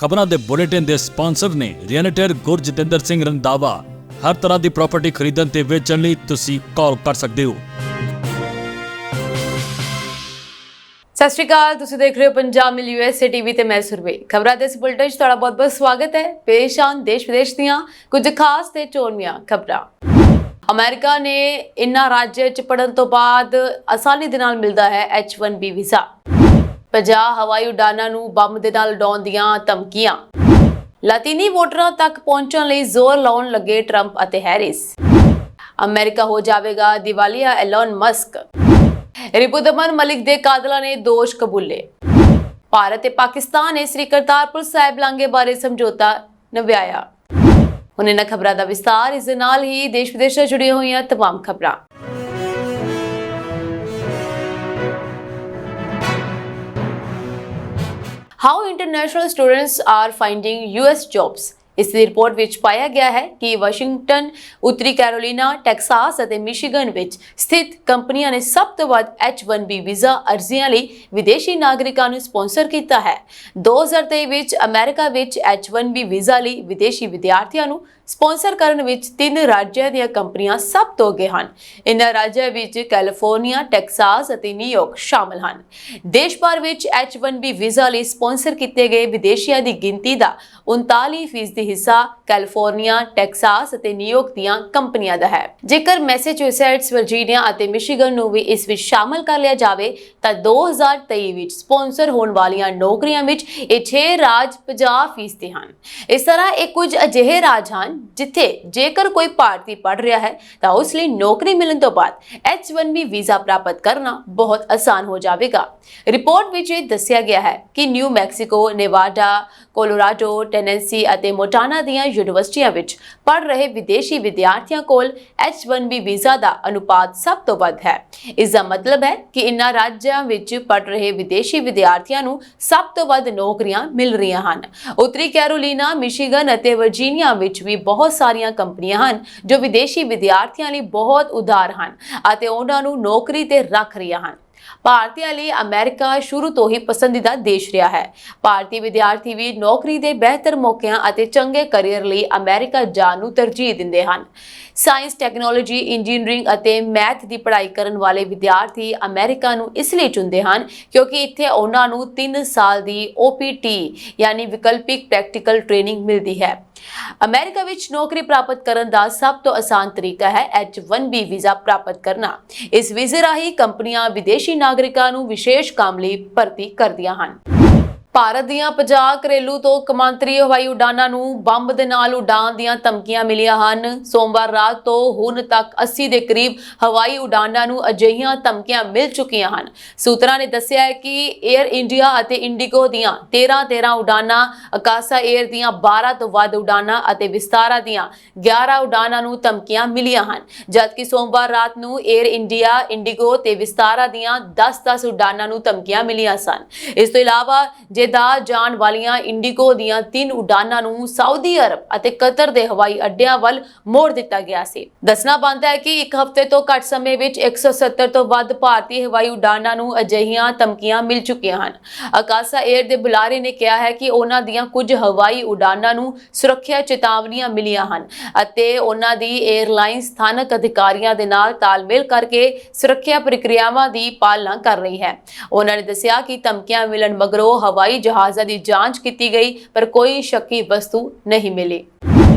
ਖਬਰਾਂ ਦੇ ਬੁਲੇਟਿਨ ਦੇ ਸਪਾਂਸਰ ਨੇ ਰੀਅਲਟਰ ਗੁਰਜਤਿੰਦਰ ਸਿੰਘ ਰੰਧਾਵਾ। ਹਰ ਤਰ੍ਹਾਂ ਦੀ ਪ੍ਰਾਪਰਟੀ ਖਰੀਦਣ ਤੇ ਵੇਚਣ ਲਈ ਤੁਸੀਂ ਕਾਲ ਕਰ ਸਕਦੇ ਹੋ। ਸਤਿ ਸ਼੍ਰੀ ਅਕਾਲ, ਤੁਸੀਂ ਦੇਖ ਰਹੇ ਹੋ ਪੰਜਾਬ ਮਿਲ USA ਟੀਵੀ ਤੇ ਮੈਂ ਸੁਰਵੇ। ਖਬਰਾਂ ਦੇ ਇਸ ਬੁਲੇਟਿਨ 'ਚ ਤੁਹਾਡਾ ਬਹੁਤ-ਬਹੁਤ ਸਵਾਗਤ ਹੈ। ਪੇਸ਼ ਹਨ ਦੇਸ਼ ਵਿਦੇਸ਼ ਦੀਆਂ ਕੁਝ ਖਾਸ ਤੇ ਚੋਣਵੀਆਂ ਖਬਰਾਂ। ਅਮਰੀਕਾ ਨੇ ਇਨ੍ਹਾਂ ਰਾਜਾਂ 'ਚ ਪੜਨ ਤੋਂ ਬਾਅਦ ਆਸਾਨੀ ਦੇ ਨਾਲ ਮਿਲਦਾ ਹੈ H1B ਵੀਜ਼ਾ। 50 ਹਵਾਈ ਉਡਾਨਾਂ ਨੂੰ ਬੰਬ ਦੇ ਨਾਲ ਉਡਾਉਣ ਦੀਆਂ ਧਮਕੀਆਂ। ਲਾਤੀਨੀ ਵੋਟਰਾਂ ਤੱਕ ਪਹੁੰਚਣ ਲਈ ਜ਼ੋਰ ਲਾਉਣ ਲੱਗੇ ਟਰੰਪ ਅਤੇ ਹੈਰਿਸ। ਅਮਰੀਕਾ ਹੋ ਜਾਵੇਗਾ ਦਿਵਾਲੀਆ ਐਲਨ ਮਸਕ। ਰਿਪੁਦਮਨ ਮਲਿਕ ਦੇ ਕਾਤਲਾਂ ਨੇ ਦੋਸ਼ ਕਬੂਲੇ। ਭਾਰਤ ਤੇ ਪਾਕਿਸਤਾਨ ਨੇ ਸ੍ਰੀ ਕਰਤਾਰਪੁਰ ਸਾਹਿਬ ਲਾਂਘੇ ਬਾਰੇ ਸਮਝੌਤਾ ਨਿਭਾਇਆ। ਹੁਣ ਇਹਨਾਂ ਖਬਰਾਂ ਦਾ ਵਿਸਤਾਰ। ਇਸ ਦੇ ਨਾਲ ਹੀ ਦੇਸ਼ ਵਿਦੇਸ਼ ਨਾਲ ਜੁੜੀਆਂ ਹੋਈਆਂ तमाम ਖਬਰਾਂ। How international students are finding US jobs। ਇਸ ਦੀ ਰਿਪੋਰਟ ਵਿੱਚ ਪਾਇਆ ਗਿਆ ਹੈ ਕਿ ਵਾਸ਼ਿੰਗਟਨ, ਉੱਤਰੀ ਕੈਰੋਲੀਨਾ, ਟੈਕਸਾਸ ਅਤੇ ਮਿਸ਼ੀਗਨ ਵਿੱਚ ਸਥਿਤ ਕੰਪਨੀਆਂ ਨੇ ਸਭ ਤੋਂ ਵੱਧ H1B ਵੀਜ਼ਾ ਅਰਜ਼ੀਆਂ ਲਈ ਵਿਦੇਸ਼ੀ ਨਾਗਰਿਕਾਂ ਨੂੰ ਸਪਾਂਸਰ ਕੀਤਾ ਹੈ। 2023 ਵਿੱਚ ਅਮਰੀਕਾ ਵਿੱਚ H1B ਵੀਜ਼ਾ ਲਈ ਵਿਦੇਸ਼ੀ ਵਿਦਿਆਰਥੀਆਂ ਨੂੰ ਸਪਾਂਸਰ ਕਰਨ ਵਿੱਚ 3 ਰਾਜਾਂ ਦੀਆਂ ਕੰਪਨੀਆਂ ਸਭ ਤੋਂ ਅੱਗੇ ਹਨ। ਇਨ੍ਹਾਂ ਰਾਜਾਂ ਵਿੱਚ ਕੈਲੀਫੋਰਨੀਆ, ਟੈਕਸਾਸ ਅਤੇ ਨਿਊਯਾਰਕ ਸ਼ਾਮਲ ਹਨ। ਦੇਸ਼ ਭਰ ਵਿੱਚ H1B ਵੀਜ਼ਾ ਲਈ ਸਪਾਂਸਰ ਕੀਤੇ ਗਏ ਵਿਦੇਸ਼ੀਆਂ ਦੀ ਗਿਣਤੀ ਦਾ 39% ਹਿੱਸਾ ਕੈਲੀਫੋਰਨੀਆ, ਟੈਕਸਾਸ ਅਤੇ ਨਿਊਯਾਰਕ ਦੀਆਂ ਕੰਪਨੀਆਂ ਦਾ ਹੈ। ਜੇਕਰ ਮੈਸੇਚਿਉਸੇਟਸ, ਵਰਜੀਨੀਆ ਅਤੇ ਮਿਸ਼ੀਗਨ ਨੂੰ ਵੀ ਇਸ ਵਿੱਚ ਸ਼ਾਮਲ ਕਰ ਲਿਆ ਜਾਵੇ ਤਾਂ 2023 ਵਿੱਚ ਸਪਾਂਸਰ ਹੋਣ ਵਾਲੀਆਂ ਨੌਕਰੀਆਂ ਵਿੱਚ ਇਹ 6 ਰਾਜ 50% ਹਨ। ਇਸ ਤਰ੍ਹਾਂ ਇਹ ਕੁਝ ਅਜਿਹੇ ਰਾਜ ਹਨ ਜਿੱਥੇ ਜੇਕਰ ਕੋਈ ਭਾਰਤੀ ਪੜ੍ਹ ਰਿਹਾ ਹੈ ਤਾਂ ਉਸ ਲਈ ਨੌਕਰੀ ਮਿਲਣ ਤੋਂ ਬਾਅਦ H1B ਵੀਜ਼ਾ ਪ੍ਰਾਪਤ ਕਰਨਾ ਬਹੁਤ ਆਸਾਨ ਹੋ ਜਾਵੇਗਾ। ਰਿਪੋਰਟ ਵਿੱਚ ਇਹ ਦੱਸਿਆ ਗਿਆ ਹੈ ਕਿ ਨਿਊ ਮੈਕਸੀਕੋ, ਨੇਵਾਡਾ, ਕੋਲੋਰਾਡੋ, ਟੈਨੈਸੀ ਅਤੇ ਮੋਂਟਾਨਾ ਦੀਆਂ ਯੂਨੀਵਰਸਿਟੀਆਂ ਵਿੱਚ ਪੜ੍ਹ ਰਹੇ ਵਿਦੇਸ਼ੀ ਵਿਦਿਆਰਥੀਆਂ ਕੋਲ H1B ਵੀਜ਼ਾ ਦਾ ਅਨੁਪਾਤ ਸਭ ਤੋਂ ਵੱਧ ਹੈ। ਇਸ ਦਾ ਮਤਲਬ ਹੈ ਕਿ ਇਨ੍ਹਾਂ ਰਾਜਾਂ ਵਿੱਚ ਪੜ੍ਹ ਰਹੇ ਵਿਦੇਸ਼ੀ ਵਿਦਿਆਰਥੀਆਂ ਨੂੰ ਸਭ ਤੋਂ ਵੱਧ ਨੌਕਰੀਆਂ ਮਿਲ ਰਹੀਆਂ ਹਨ। ਉੱਤਰੀ ਕੈਰੋਲੀਨਾ, ਮਿਸ਼ੀਗਨ ਅਤੇ ਵਰਜੀਨੀਆ ਵਿੱਚ ਵੀ ਬਹੁਤ ਸਾਰੀਆਂ ਕੰਪਨੀਆਂ ਹਨ ਜੋ ਵਿਦੇਸ਼ੀ ਵਿਦਿਆਰਥੀਆਂ ਲਈ ਬਹੁਤ ਉਦਾਰ ਹਨ ਅਤੇ ਉਹਨਾਂ ਨੂੰ ਨੌਕਰੀ ਤੇ ਰੱਖ ਰਹੀਆਂ ਹਨ। ਭਾਰਤੀਆਂ ਲਈ ਅਮਰੀਕਾ ਸ਼ੁਰੂ ਤੋਂ ਹੀ ਪਸੰਦੀਦਾ ਦੇਸ਼ ਰਿਹਾ ਹੈ। ਭਾਰਤੀ ਵਿਦਿਆਰਥੀ ਵੀ ਨੌਕਰੀ ਦੇ ਬਿਹਤਰ ਮੌਕਿਆਂ ਅਤੇ ਚੰਗੇ ਕੈਰੀਅਰ ਲਈ ਅਮਰੀਕਾ ਜਾਣ ਨੂੰ ਤਰਜੀਹ ਦਿੰਦੇ ਹਨ। ਸਾਇੰਸ, ਟੈਕਨੋਲੋਜੀ, ਇੰਜੀਨੀਅਰਿੰਗ ਅਤੇ ਮੈਥ ਦੀ ਪੜ੍ਹਾਈ ਕਰਨ ਵਾਲੇ ਵਿਦਿਆਰਥੀ ਅਮਰੀਕਾ ਨੂੰ ਇਸ ਲਈ ਚੁਣਦੇ ਹਨ ਕਿਉਂਕਿ ਇੱਥੇ ਉਹਨਾਂ ਨੂੰ 3 ਸਾਲ ਦੀ OPT ਯਾਨੀ ਵਿਕਲਪਿਕ ਪ੍ਰੈਕਟੀਕਲ ਟ੍ਰੇਨਿੰਗ ਮਿਲਦੀ ਹੈ। ਅਮਰੀਕਾ ਵਿੱਚ ਨੌਕਰੀ ਪ੍ਰਾਪਤ ਕਰਨ ਦਾ ਸਭ ਤੋਂ ਆਸਾਨ ਤਰੀਕਾ ਹੈ H1B ਵੀਜ਼ਾ ਪ੍ਰਾਪਤ ਕਰਨਾ। ਇਸ ਵੀਜ਼ੇ ਰਾਹੀਂ ਕੰਪਨੀਆਂ ਵਿਦੇਸ਼ੀ ਨਾਗਰਿਕਾਂ ਨੂੰ ਵਿਸ਼ੇਸ਼ ਕੰਮ ਲਈ ਭਰਤੀ ਕਰਦੀਆਂ ਹਨ। ਭਾਰਤ ਦੀਆਂ 50 ਘਰੇਲੂ ਤੋਂ ਕੌਮਾਂਤਰੀ ਹਵਾਈ ਉਡਾਨਾਂ ਨੂੰ ਬੰਬ ਦੇ ਨਾਲ ਉਡਾਉਣ ਦੀਆਂ ਧਮਕੀਆਂ ਮਿਲੀਆਂ ਹਨ। ਸੋਮਵਾਰ ਰਾਤ ਤੋਂ ਹੁਣ ਤੱਕ 80 ਦੇ ਕਰੀਬ ਹਵਾਈ ਉਡਾਨਾਂ ਨੂੰ ਅਜਿਹੀਆਂ ਧਮਕੀਆਂ ਮਿਲ ਚੁੱਕੀਆਂ ਹਨ। ਸੂਤਰਾਂ ਨੇ ਦੱਸਿਆ ਹੈ ਕਿ 에ਅਰ ਇੰਡੀਆ ਅਤੇ ਇੰਡੀਗੋ ਦੀਆਂ 13 ਉਡਾਨਾਂ, ਅਕਾਸਾ 에ਅਰ ਦੀਆਂ 12 ਤੋਂ ਵੱਧ ਉਡਾਨਾਂ ਅਤੇ ਵਿਸਤਾਰਾ ਦੀਆਂ 11 ਉਡਾਨਾਂ ਨੂੰ ਧਮਕੀਆਂ ਮਿਲੀਆਂ ਹਨ, ਜਦਕਿ ਸੋਮਵਾਰ ਰਾਤ ਨੂੰ 에ਅਰ ਇੰਡੀਆ, ਇੰਡੀਗੋ ਤੇ ਵਿਸਤਾਰਾ ਦੀਆਂ 10 ਉਡਾਨਾਂ ਨੂੰ ਧਮਕੀਆਂ ਮਿਲੀਆਂ ਸਨ। ਇਸ ਤੋਂ ਇਲਾਵਾ ਦਾ ਜਾਣ ਵਾਲੀਆਂ ਇੰਡੀਗੋ ਦੀਆਂ 3 ਉਡਾਨਾਂ ਨੂੰ ਸਾਊਦੀ ਅਰਬ ਅਤੇ ਕਤਰ ਦੇ ਹਵਾਈ ਅੱਡਿਆਂ ਵੱਲ ਮੋੜ ਦਿੱਤਾ ਗਿਆ ਸੀ। ਦੱਸਣਾ ਬਣਦਾ ਹੈ ਕਿ 1 ਹਫ਼ਤੇ ਤੋਂ ਘੱਟ ਸਮੇਂ ਵਿੱਚ 170 ਤੋਂ ਵੱਧ ਭਾਰਤੀ ਹਵਾਈ ਉਡਾਨਾਂ ਨੂੰ ਅਜਿਹੀਆਂ ਧਮਕੀਆਂ ਮਿਲ ਚੁੱਕੀਆਂ ਹਨ। ਅਕਾਸਾ 에ਅਰ ਦੇ ਬੁਲਾਰੇ ਨੇ ਕਿਹਾ ਹੈ ਕਿ ਉਹਨਾਂ ਦੀਆਂ ਕੁਝ ਹਵਾਈ ਉਡਾਨਾਂ ਨੂੰ ਸੁਰੱਖਿਆ ਚੇਤਾਵਨੀਆਂ ਮਿਲੀਆਂ ਹਨ ਅਤੇ ਉਹਨਾਂ ਦੀ 에ਅਰਲਾਈਨ ਸਥਾਨਕ ਅਧਿਕਾਰੀਆਂ ਦੇ ਨਾਲ ਤਾਲਮੇਲ ਕਰਕੇ ਸੁਰੱਖਿਆ ਪ੍ਰਕਿਰਿਆਵਾਂ ਦੀ ਪਾਲਣਾ ਕਰ ਰਹੀ ਹੈ। ਉਹਨਾਂ ਨੇ ਦੱਸਿਆ ਕਿ ਧਮਕੀਆਂ ਮਿਲਣ ਮਗਰੋਂ ਹਵਾਈ ਜਹਾਜ਼ਾਂ ਦੀ ਜਾਂਚ ਕੀਤੀ ਗਈ ਪਰ ਕੋਈ ਸ਼ੱਕੀ ਵਸਤੂ ਨਹੀਂ ਮਿਲੀ।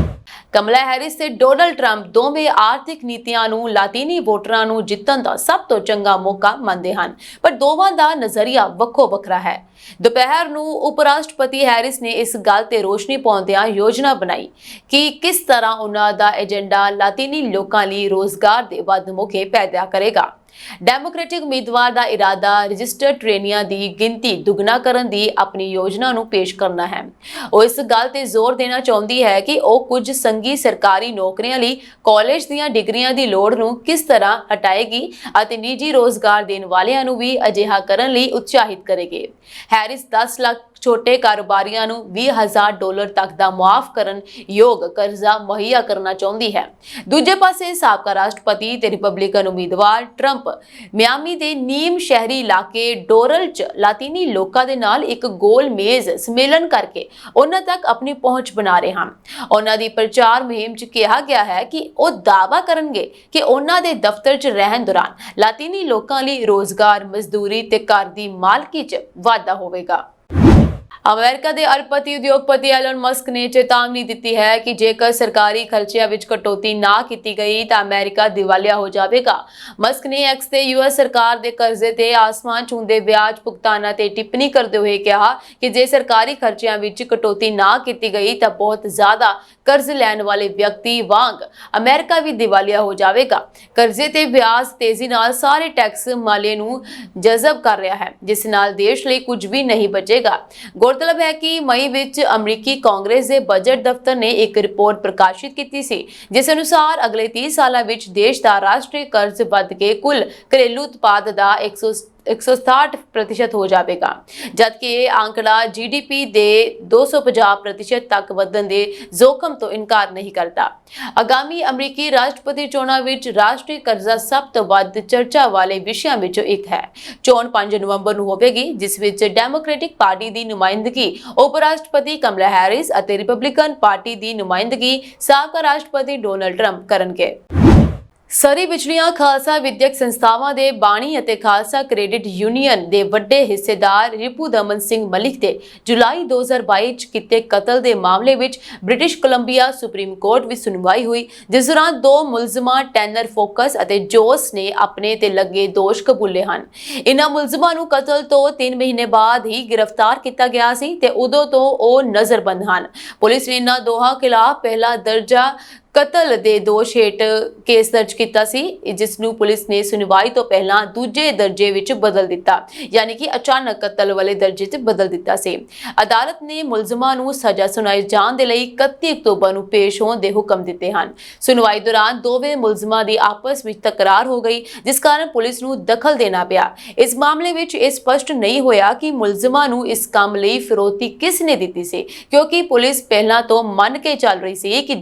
ਕਮਲਾ ਹੈਰਿਸ ਤੇ ਡੋਨਾਲਡ ਟਰੰਪ ਦੋਵੇਂ ਆਰਥਿਕ ਨੀਤੀਆਂ ਨੂੰ ਲਾਤੀਨੀ ਵੋਟਰਾਂ ਨੂੰ ਜਿੱਤਣ ਦਾ ਸਭ ਤੋਂ ਚੰਗਾ ਮੌਕਾ ਮੰਨਦੇ ਹਨ, ਪਰ ਦੋਵਾਂ ਦਾ ਨਜ਼ਰੀਆ ਵੱਖੋ ਵੱਖਰਾ ਹੈ। ਦੁਪਹਿਰ ਨੂੰ ਉਪ ਰਾਸ਼ਟਰਪਤੀ ਹੈਰਿਸ ਨੇ ਇਸ ਗੱਲ ਤੇ ਰੋਸ਼ਨੀ ਪਾਉਂਦਿਆਂ ਯੋਜਨਾ ਬਣਾਈ ਕਿ ਕਿਸ ਤਰ੍ਹਾਂ ਉਹਨਾਂ ਦਾ ਏਜੰਡਾ ਲਾਤੀਨੀ ਲੋਕਾਂ ਲਈ ਰੋਜ਼ਗਾਰ ਦੇ ਵੱਧ ਮੌਕੇ ਪੈਦਾ ਕਰੇਗਾ। ਡੈਮੋਕ੍ਰੈਟਿਕ ਉਮੀਦਵਾਰ ਦਾ ਇਰਾਦਾ ਰਜਿਸਟਰਡ ਟ੍ਰੇਨੀਆਂ ਦੀ ਗਿਣਤੀ ਦੁੱਗਣਾ ਕਰਨ ਦੀ ਆਪਣੀ ਯੋਜਨਾ ਨੂੰ ਪੇਸ਼ ਕਰਨਾ ਹੈ। ਉਹ ਇਸ ਗੱਲ ਤੇ ਜ਼ੋਰ ਦੇਣਾ ਚਾਹੁੰਦੀ ਹੈ ਕਿ ਉਹ ਕੁਝ ਸੰਘੀ ਸਰਕਾਰੀ ਨੌਕਰੀਆਂ ਲਈ ਕਾਲਜ ਦੀਆਂ ਡਿਗਰੀਆਂ ਦੀ ਲੋੜ ਨੂੰ ਕਿਸ ਤਰ੍ਹਾਂ ਹਟਾਏਗੀ ਅਤੇ ਨਿੱਜੀ ਰੋਜ਼ਗਾਰ ਦੇਣ ਵਾਲਿਆਂ ਨੂੰ ਵੀ ਅਜਿਹਾ ਕਰਨ ਲਈ ਉਤਸ਼ਾਹਿਤ ਕਰੇਗੀ। ਹੈਰਿਸ 10 ਲੱਖ ਛੋਟੇ ਕਾਰੋਬਾਰੀਆਂ ਨੂੰ $20,000 ਤੱਕ ਦਾ ਮੁਆਫ ਕਰਨ ਯੋਗ ਕਰਜ਼ਾ ਮੁਹੱਈਆ ਕਰਨਾ ਚਾਹੁੰਦੀ ਹੈ। ਦੂਜੇ ਪਾਸੇ ਸਾਬਕਾ ਰਾਸ਼ਟਰਪਤੀ ਤੇ ਰਿਪਬਲਿਕਨ ਉਮੀਦਵਾਰ ਟਰੰਪ ਟਰੰਪ ਮਿਆਮੀ ਦੇ ਨੀਮ ਸ਼ਹਿਰੀ ਇਲਾਕੇ ਡੋਰਲ 'ਚ ਲਾਤੀਨੀ ਲੋਕਾਂ ਦੇ ਨਾਲ ਇੱਕ ਗੋਲ ਮੇਜ਼ ਸੰਮੇਲਨ ਕਰਕੇ ਉਹਨਾਂ ਤੱਕ ਆਪਣੀ ਪਹੁੰਚ ਬਣਾ ਰਹੇ ਹਨ। ਉਹਨਾਂ ਦੀ ਪ੍ਰਚਾਰ ਮੁਹਿੰਮ 'ਚ ਕਿਹਾ ਗਿਆ ਹੈ ਕਿ ਉਹ ਦਾਅਵਾ ਕਰਨਗੇ ਕਿ ਉਹਨਾਂ ਦੇ ਦਫ਼ਤਰ 'ਚ ਰਹਿਣ ਦੌਰਾਨ ਲਾਤੀਨੀ ਲੋਕਾਂ ਲਈ ਰੋਜ਼ਗਾਰ, ਮਜ਼ਦੂਰੀ ਤੇ ਘਰ ਦੀ ਮਾਲਕੀ 'ਚ ਵਾਧਾ ਹੋਵੇਗਾ। ਅਮਰੀਕਾ ਦੇ ਅਰਬਪਤੀ ਉਦਯੋਗਪਤੀ ਐਲਨ ਮਸਕ ਨੇ ਚੇਤਾਵਨੀ ਦਿੱਤੀ ਹੈ ਕਿ ਜੇਕਰ ਸਰਕਾਰੀ ਖਰਚਿਆਂ ਵਿੱਚ ਕਟੌਤੀ ਨਾ ਕੀਤੀ ਗਈ ਤਾਂ ਅਮਰੀਕਾ ਦਿਵਾਲੀਆ ਹੋ ਜਾਵੇਗਾ। ਮਸਕ ਨੇ ਐਕਸ ਤੇ ਯੂਐਸ ਸਰਕਾਰ ਦੇ ਕਰਜ਼ੇ ਤੇ ਆਸਮਾਨ ਛੂੰਹਦੇ ਵਿਆਜ ਭੁਗਤਾਨਾਂ ਤੇ ਟਿੱਪਣੀ ਕਰਦੇ ਹੋਏ ਕਿਹਾ ਕਿ ਜੇ ਸਰਕਾਰੀ ਖਰਚਿਆਂ ਵਿੱਚ ਕਟੌਤੀ ਨਾ ਕੀਤੀ ਗਈ ਤਾਂ ਬਹੁਤ ਜ਼ਿਆਦਾ ਕਰਜ਼ ਲੈਣ ਵਾਲੇ ਵਿਅਕਤੀ ਵਾਂਗ ਅਮਰੀਕਾ ਵੀ ਦਿਵਾਲੀਆ ਹੋ ਜਾਵੇਗਾ। ਕਰਜ਼ੇ ਤੇ ਵਿਆਜ ਤੇਜ਼ੀ ਨਾਲ ਸਾਰੇ ਟੈਕਸ ਮਾਲੀਏ ਨੂੰ ਜਜ਼ਬ ਕਰ ਰਿਹਾ ਹੈ, ਜਿਸ ਨਾਲ ਦੇਸ਼ ਲਈ ਕੁਝ ਵੀ ਨਹੀਂ ਬਚੇਗਾ। ਗੌਰਤਲਬ ਹੈ ਕਿ ਮਈ ਵਿੱਚ ਅਮਰੀਕੀ ਕਾਂਗਰਸ ਦੇ ਬਜਟ ਦਫ਼ਤਰ ਨੇ ਇੱਕ ਰਿਪੋਰਟ ਪ੍ਰਕਾਸ਼ਿਤ ਕੀਤੀ ਸੀ, ਜਿਸ ਅਨੁਸਾਰ ਅਗਲੇ 30 ਸਾਲਾਂ ਵਿੱਚ ਦੇਸ਼ ਦਾ ਰਾਸ਼ਟਰੀ ਕਰਜ਼ ਵੱਧ ਕੇ ਕੁੱਲ ਘਰੇਲੂ ਉਤਪਾਦ ਦਾ 167% ਹੋ ਜਾਵੇਗਾ, ਜਦਕਿ ਇਹ ਆંકੜਾ GDP ਦੇ 250% ਤੱਕ ਵਧਣ ਦੇ ਜ਼ੋਖਮ ਤੋਂ ਇਨਕਾਰ ਨਹੀਂ ਕਰਦਾ। ਆਗਾਮੀ ਅਮਰੀਕੀ ਰਾਸ਼ਟਰਪਤੀ ਚੋਣਾਂ ਵਿੱਚ ਰਾਸ਼ਟਰੀ ਕਰਜ਼ਾ ਸਭ ਤੋਂ ਵੱਧ ਚਰਚਾ ਵਾਲੇ ਵਿਸ਼ਿਆਂ ਵਿੱਚੋਂ ਇੱਕ ਹੈ। ਚੋਣ 5 ਨਵੰਬਰ ਨੂੰ ਹੋਵੇਗੀ, ਜਿਸ ਵਿੱਚ ਡੈਮੋਕ੍ਰੈਟਿਕ ਪਾਰਟੀ ਦੀ ਨੁਮਾਇੰਦਗੀ ਉਪ ਰਾਸ਼ਟਰਪਤੀ ਕਮਲਾ ਹੈਰਿਸ ਅਤੇ ਰਿਪਬਲਿਕਨ ਪਾਰਟੀ ਦੀ ਨੁਮਾਇੰਦਗੀ ਸਾਬਕਾ ਰਾਸ਼ਟਰਪਤੀ ਡੋਨਾਲਡ ਟਰੰਪ ਕਰਨਗੇ। ਸਰੀ ਵਿਚਲੀਆਂ ਖਾਲਸਾ ਵਿਦਿਅਕ ਸੰਸਥਾਵਾਂ ਦੇ ਬਾਣੀ ਅਤੇ ਖਾਲਸਾ ਕ੍ਰੈਡਿਟ ਯੂਨੀਅਨ ਦੇ ਵੱਡੇ ਹਿੱਸੇਦਾਰ ਰਿਪੂ ਦਮਨ ਸਿੰਘ ਮਲਿਕ ਦੇ ਜੁਲਾਈ 2022 ਚ ਕੀਤੇ ਕਤਲ ਦੇ ਮਾਮਲੇ ਵਿੱਚ ਬ੍ਰਿਟਿਸ਼ ਕੋਲੰਬੀਆ ਸੁਪਰੀਮ ਕੋਰਟ ਵਿੱਚ ਸੁਣਵਾਈ ਹੋਈ, ਜਿਸ ਦੌਰਾਨ ਦੋ ਮੁਲਜ਼ਮਾਂ ਟੈਨਰ ਫੋਕਸ ਅਤੇ ਜੋਸ ਨੇ ਆਪਣੇ ਤੇ ਲੱਗੇ ਦੋਸ਼ ਕਬੂਲੇ ਹਨ। ਇਨ੍ਹਾਂ ਮੁਲਜ਼ਮਾਂ ਨੂੰ ਕਤਲ ਤੋਂ 3 ਮਹੀਨੇ ਬਾਅਦ ਹੀ ਗ੍ਰਿਫਤਾਰ ਕੀਤਾ ਗਿਆ ਸੀ ਤੇ ਉਦੋਂ ਤੋਂ ਉਹ ਨਜ਼ਰਬੰਦ ਹਨ। ਪੁਲਿਸ ਨੇ ਇਨ੍ਹਾਂ ਦੋਹਾਂ ਖਿਲਾਫ ਪਹਿਲਾ ਦਰਜਾ ਕਤਲ ਦੇ ਦੋਸ਼ ਹੇਠ ਕੇਸ ਦਰਜ ਕੀਤਾ ਸੀ, ਜਿਸ ਨੂੰ ਪੁਲਿਸ ਨੇ ਸੁਣਵਾਈ ਤੋਂ ਪਹਿਲਾਂ ਦੂਜੇ ਦਰਜੇ ਵਿੱਚ ਬਦਲ ਦਿੱਤਾ, ਯਾਨੀ ਕਿ ਅਚਾਨਕ ਕਤਲ ਵਾਲੇ ਦਰਜੇ 'ਚ ਬਦਲ ਦਿੱਤਾ ਸੀ। ਅਦਾਲਤ ਨੇ ਮੁਲਜ਼ਮਾਂ ਨੂੰ ਸਜ਼ਾ ਸੁਣਾਈ ਜਾਣ ਦੇ ਲਈ 31 ਅਕਤੂਬਰ ਨੂੰ ਪੇਸ਼ ਹੋਣ ਦੇ ਹੁਕਮ ਦਿੱਤੇ ਹਨ। ਸੁਣਵਾਈ ਦੌਰਾਨ ਦੋਵੇਂ ਮੁਲਜ਼ਮਾਂ ਦੀ ਆਪਸ ਵਿੱਚ ਤਕਰਾਰ ਹੋ ਗਈ, ਜਿਸ ਕਾਰਨ ਪੁਲਿਸ ਨੂੰ ਦਖਲ ਦੇਣਾ ਪਿਆ। ਇਸ ਮਾਮਲੇ ਵਿੱਚ ਇਹ ਸਪਸ਼ਟ ਨਹੀਂ ਹੋਇਆ ਕਿ ਮੁਲਜ਼ਮਾਂ ਨੂੰ ਇਸ ਕੰਮ ਲਈ ਫਿਰੌਤੀ ਕਿਸ ਨੇ ਦਿੱਤੀ ਸੀ, ਕਿਉਂਕਿ ਪੁਲਿਸ ਪਹਿਲਾਂ ਤੋਂ ਮੰਨ ਕੇ ਚੱਲ ਰਹੀ ਸੀ ਕਿ